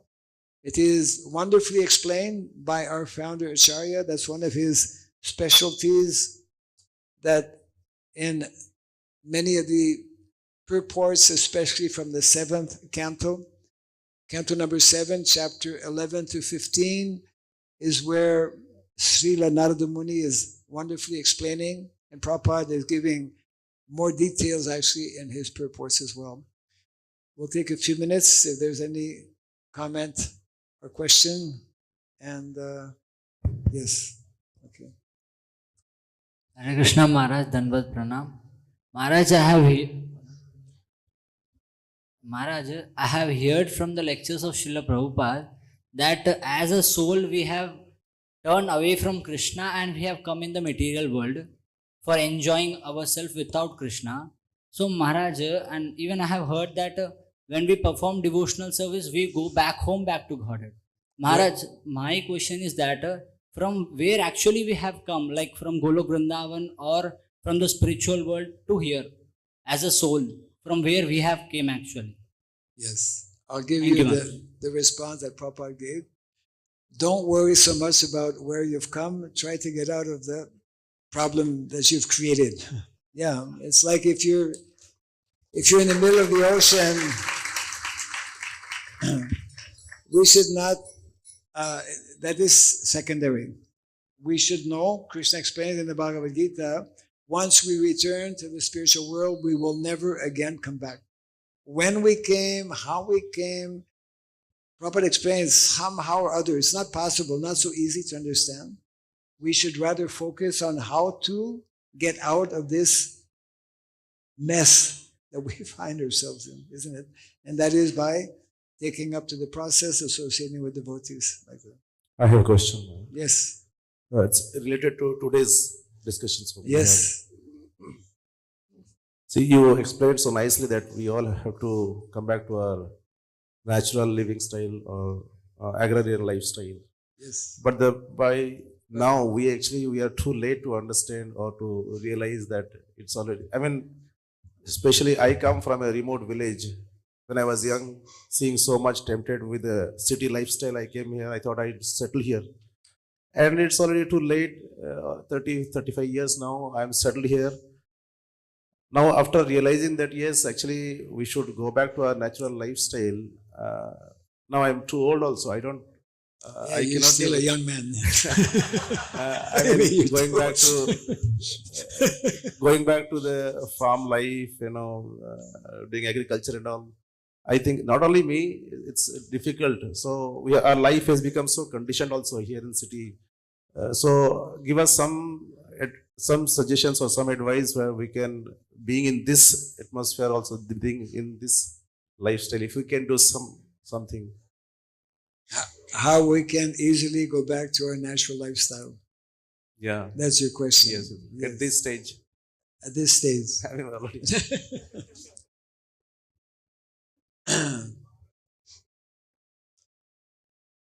It is wonderfully explained by our founder Acharya. That's one of his specialties, that in many of the purports, especially from the 7th canto. Canto number 7, chapter 11 to 15 is where Srila Narada Muni is wonderfully explaining, and Prabhupada is giving more details actually in his purports as well. We'll take a few minutes if there's any comment or question. And yes, okay. Hare Krishna Maharaj, Danvat Pranam. Maharaj, I have heard from the lectures of Srila Prabhupada that as a soul we have turned away from Krishna and we have come in the material world for enjoying ourselves without Krishna. So Maharaj, and even I have heard that when we perform devotional service, we go back home, back to Godhead. Maharaj, my question is that from where actually we have come, like from Golok Vrindavan or from the spiritual world to here, as a soul, from where we have came actually? Yes, I'll give Thank you you, the response that Prabhupada gave. Don't worry so much about where you've come. Try to get out of the problem that you've created. Yeah, it's like if you're in the middle of the ocean, we should not, that is secondary. We should know, Krishna explained in the Bhagavad Gita, once we return to the spiritual world, we will never again come back. When we came, how we came, Prabhupada explains somehow or other. It's not possible, not so easy to understand. We should rather focus on how to get out of this mess that we find ourselves in, isn't it? And that is by taking up to the process associating with devotees like that. I have a question. Yes. It's related to today's discussions. Yes. See, you explained so nicely that we all have to come back to our natural living style or agrarian lifestyle. Yes. But by now we are too late to understand or to realize that it's already. I mean, especially I come from a remote village. When I was young, seeing so much tempted with the city lifestyle, I came here. I thought I'd settle here. And it's already too late, 35 years now, I'm settled here. Now, after realizing that, yes, actually, we should go back to our natural lifestyle. Now I'm too old also. I don't, Yeah, I you're cannot still do a it. young man. I mean, going back to the farm life, doing agriculture and all. I think not only me, it's difficult. So our life has become so conditioned also here in city. So give us some suggestions or some advice where we can, being in this atmosphere also, being in this lifestyle, if we can do something. How we can easily go back to our natural lifestyle. Yeah. That's your question. Yes. Yes. At this stage. At this stage. I mean, already.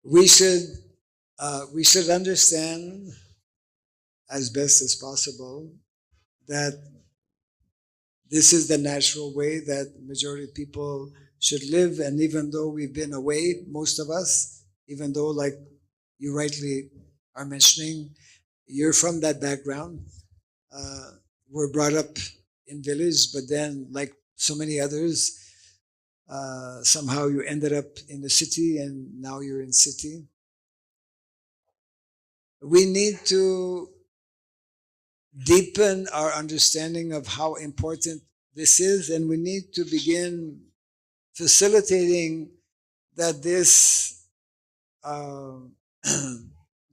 We should understand as best as possible that this is the natural way that majority of people should live. And even though we've been away, most of us, even though, like you rightly are mentioning, you're from that background. We're brought up in village, but then, like so many others, somehow you ended up in the city and now you're in city. We need to deepen our understanding of how important this is, and we need to begin facilitating that this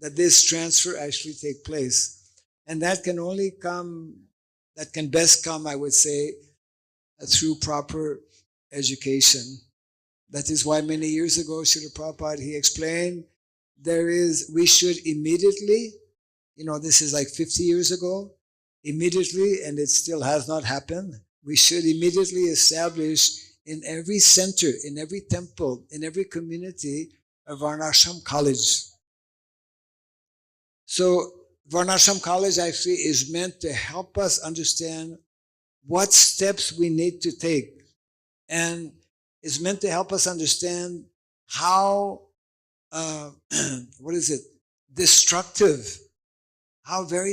that this transfer actually take place. And that can only come, that can best come, I would say, through proper education. That is why many years ago, Srila Prabhupada, he explained, we should immediately, this is like 50 years ago, immediately, and it still has not happened, we should immediately establish in every center, in every temple, in every community, a Varnashram college. So Varnashram college actually is meant to help us understand what steps we need to take, and is meant to help us understand how, how very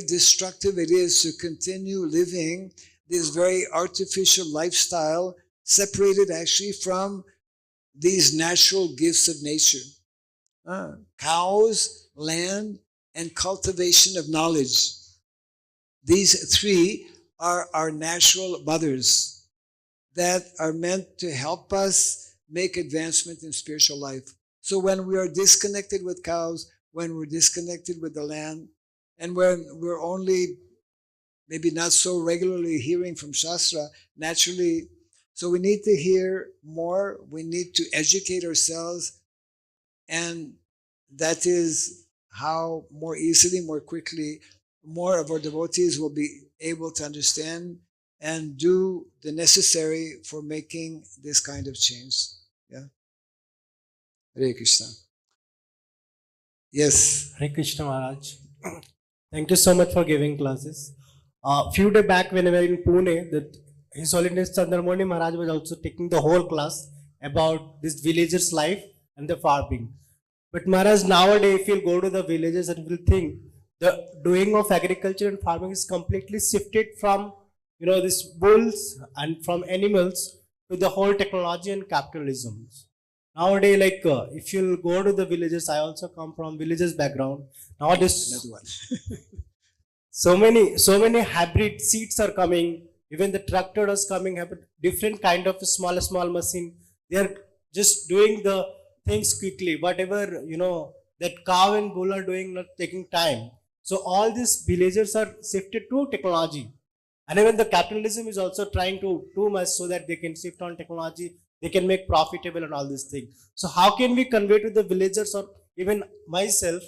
destructive it is to continue living this very artificial lifestyle separated actually from these natural gifts of nature. Cows, land, and cultivation of knowledge. These three are our natural mothers that are meant to help us make advancement in spiritual life. So when we are disconnected with cows, when we're disconnected with the land, and when we're only maybe not so regularly hearing from Shastra, naturally, so we need to hear more, we need to educate ourselves, and that is how more easily, more quickly, more of our devotees will be able to understand and do the necessary for making this kind of change. Yeah. Hare Krishna. Yes. Hare Krishna Maharaj. Thank you so much for giving classes. Few days back when we were in Pune, that His Holiness Chandramani Maharaj was also taking the whole class about this villager's life and the farming. But Maharaj, nowadays, if you'll go to the villages and will think, the doing of agriculture and farming is completely shifted from, this bulls and from animals to the whole technology and capitalism. Nowadays, if you'll go to the villages, I also come from villages background. Nowadays, Another one. so many hybrid seeds are coming. Even the tractor is coming, have different kind of small machine. They are just doing the things quickly. Whatever, that cow and bull are doing, not taking time. So all these villagers are shifted to technology. And even the capitalism is also trying to too much so that they can shift on technology, they can make profitable and all these things. So how can we convey to the villagers or even myself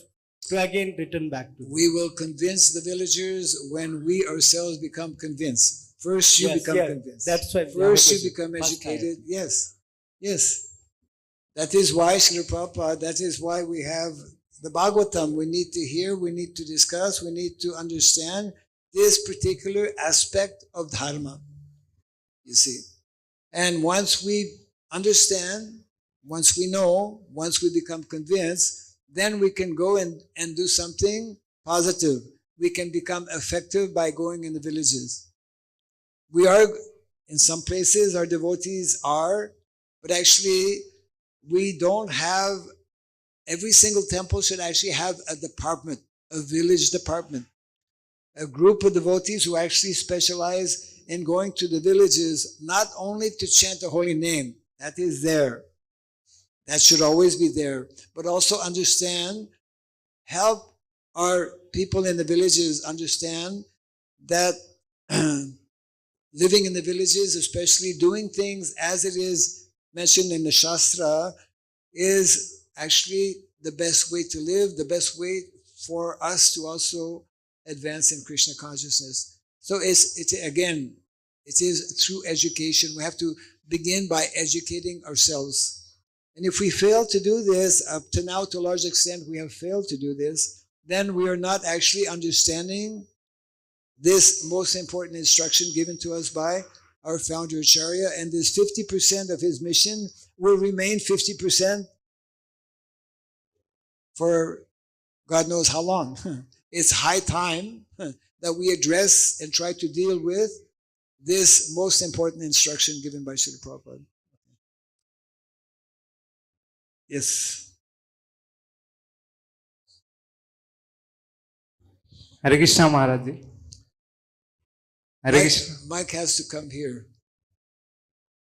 to again return back to? We will convince the villagers when we ourselves become convinced. First you become convinced. That's why. First you become educated. Yes. That is why, Srila Prabhupada, that is why we have the Bhagavatam. We need to hear, we need to discuss, we need to understand this particular aspect of Dharma. You see. And once we understand, once we know, once we become convinced, then we can go and do something positive. We can become effective by going in the villages. We are, in some places, our devotees are, but actually we don't have, every single temple should actually have a department, a village department. A group of devotees who actually specialize in going to the villages, not only to chant the holy name, that is there. That should always be there. But also understand, help our people in the villages understand that living in the villages, especially doing things as it is mentioned in the Shastra, is actually the best way to live, the best way for us to also advance in Krishna consciousness. So it's again, it is through education. We have to begin by educating ourselves. And if we fail to do this, up to now to a large extent we have failed to do this, then we are not actually understanding this most important instruction given to us by our founder Acharya, and this 50% of his mission will remain 50% for God knows how long. It's high time that we address and try to deal with this most important instruction given by Srila Prabhupada. Yes. Hare Krishna Maharaj ji. Hare Krishna. Mike has to come here.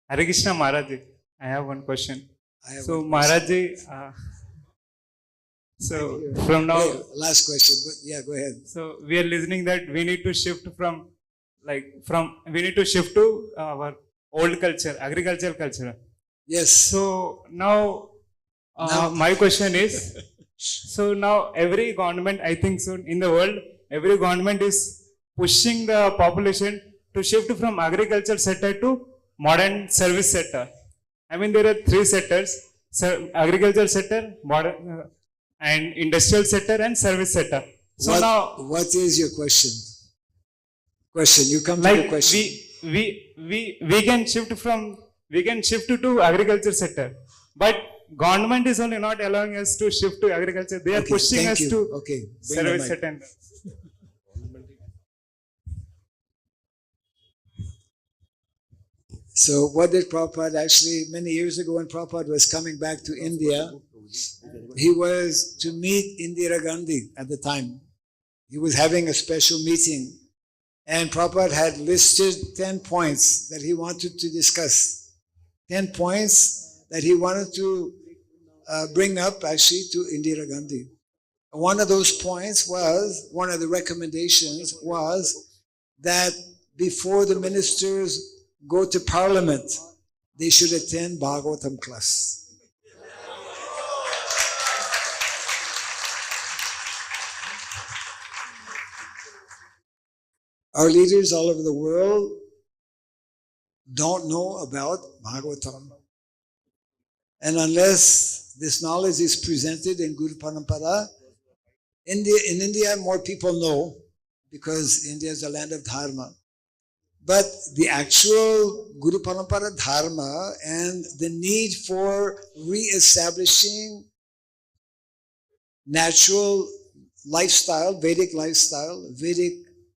Hare Krishna Maharaj ji. I have one question. So one Maharaj ji, so from now, last question, but yeah, go ahead. so we are listening that we need to shift from we need to shift to our old culture, agricultural culture. Yes. So now, my question is, so now every government, I think so in the world, every government is pushing the population to shift from agricultural sector to modern service sector. I mean, there are three sectors: agricultural sector, modern and industrial sector, and service sector. So what is your question? You come to like the question. we can shift to agriculture sector, but government is only not allowing us to shift to agriculture. They are Okay, pushing thank us you. to Okay, bring the service mic. sector. So what did Prabhupada actually, many years ago when Prabhupada was coming back to India, he was to meet Indira Gandhi at the time. He was having a special meeting, and Prabhupada had listed 10 points that he wanted to discuss. 10 points that he wanted to bring up actually to Indira Gandhi. One of those points was, one of the recommendations was that before the ministers go to parliament, they should attend Bhagavatam class. Our leaders all over the world don't know about Bhagavatam. And unless this knowledge is presented in Guru Parampara, in India more people know, because India is the land of Dharma. But the actual Guru Parampara Dharma and the need for re-establishing natural lifestyle, Vedic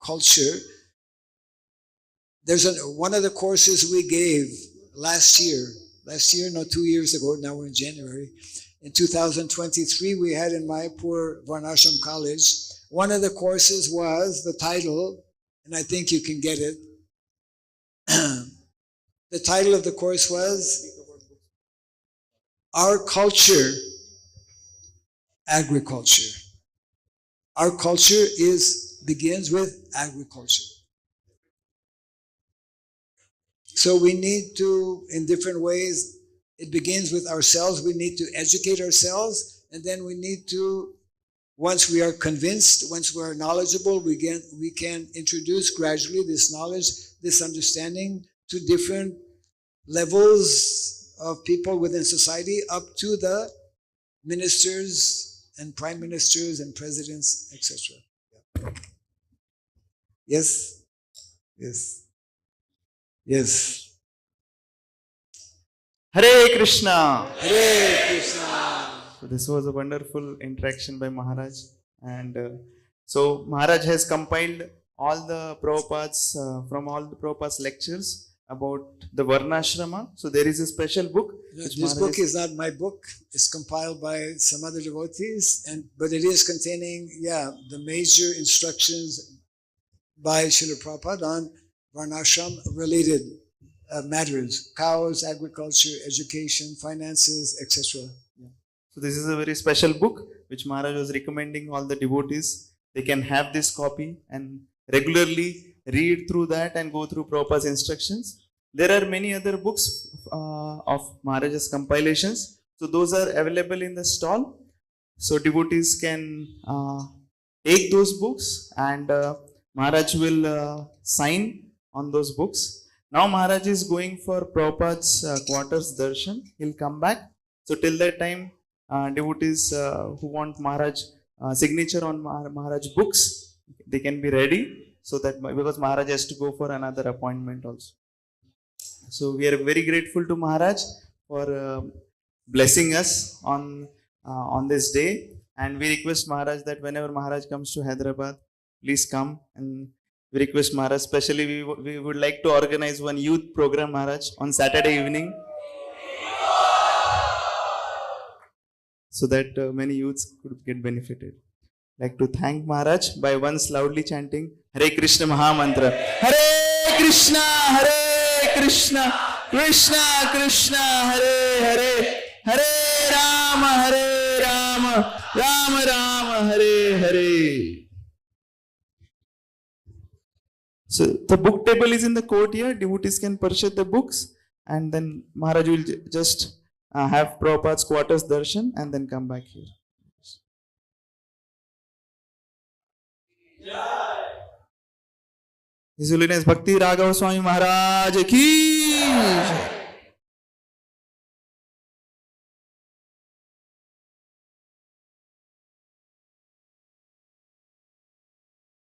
culture. There's one of the courses we gave last year, 2 years ago, now we're in January. In 2023, we had in Mayapur Varnashram College, one of the courses was the title, and I think you can get it. The title of the course was Our Culture, Agriculture. Our culture begins with agriculture. So we need to, in different ways, it begins with ourselves. We need to educate ourselves, and then we need to, once we are convinced, once we are knowledgeable, we can introduce gradually this knowledge, this understanding to different levels of people within society, up to the ministers and prime ministers and presidents, etc. Yes? Yes. Yes. Hare Krishna. Hare Krishna. So this was a wonderful interaction by Maharaj, and so Maharaj has compiled all the Prabhupads from all the Prabhupads lectures about the Varnashrama. So there is a special book. This book is not my book. It's compiled by some other devotees, but it is containing, the major instructions by Srila Prabhupada on Varnashram related matters: cows, agriculture, education, finances, etc. So this is a very special book which Maharaj was recommending all the devotees. They can have this copy and regularly read through that and go through Prabhupada's instructions. There are many other books of Maharaj's compilations. So those are available in the stall. So devotees can take those books, and Maharaj will sign on those books. Now Maharaj is going for Prabhupada's quarters darshan. He'll come back. So till that time, devotees who want Maharaj signature on Maharaj books, they can be ready, so that because Maharaj has to go for another appointment also. So we are very grateful to Maharaj for blessing us on this day, and we request Maharaj that whenever Maharaj comes to Hyderabad, please come, and we request Maharaj, especially we would like to organize one youth program, Maharaj, on Saturday evening, so that many youths could get benefited. Like to thank Maharaj by once loudly chanting Hare Krishna Maha Mantra. Hare Krishna, Hare Krishna, Krishna Krishna, Hare Hare, Hare Rama, Hare Rama, Rama Rama, Hare Hare. So the book table is in the court here. Devotees can purchase the books, and then Maharaj will just have Prabhupada's quarters darshan and then come back here. His Holiness Bhakti Raghava Swami Maharaj ki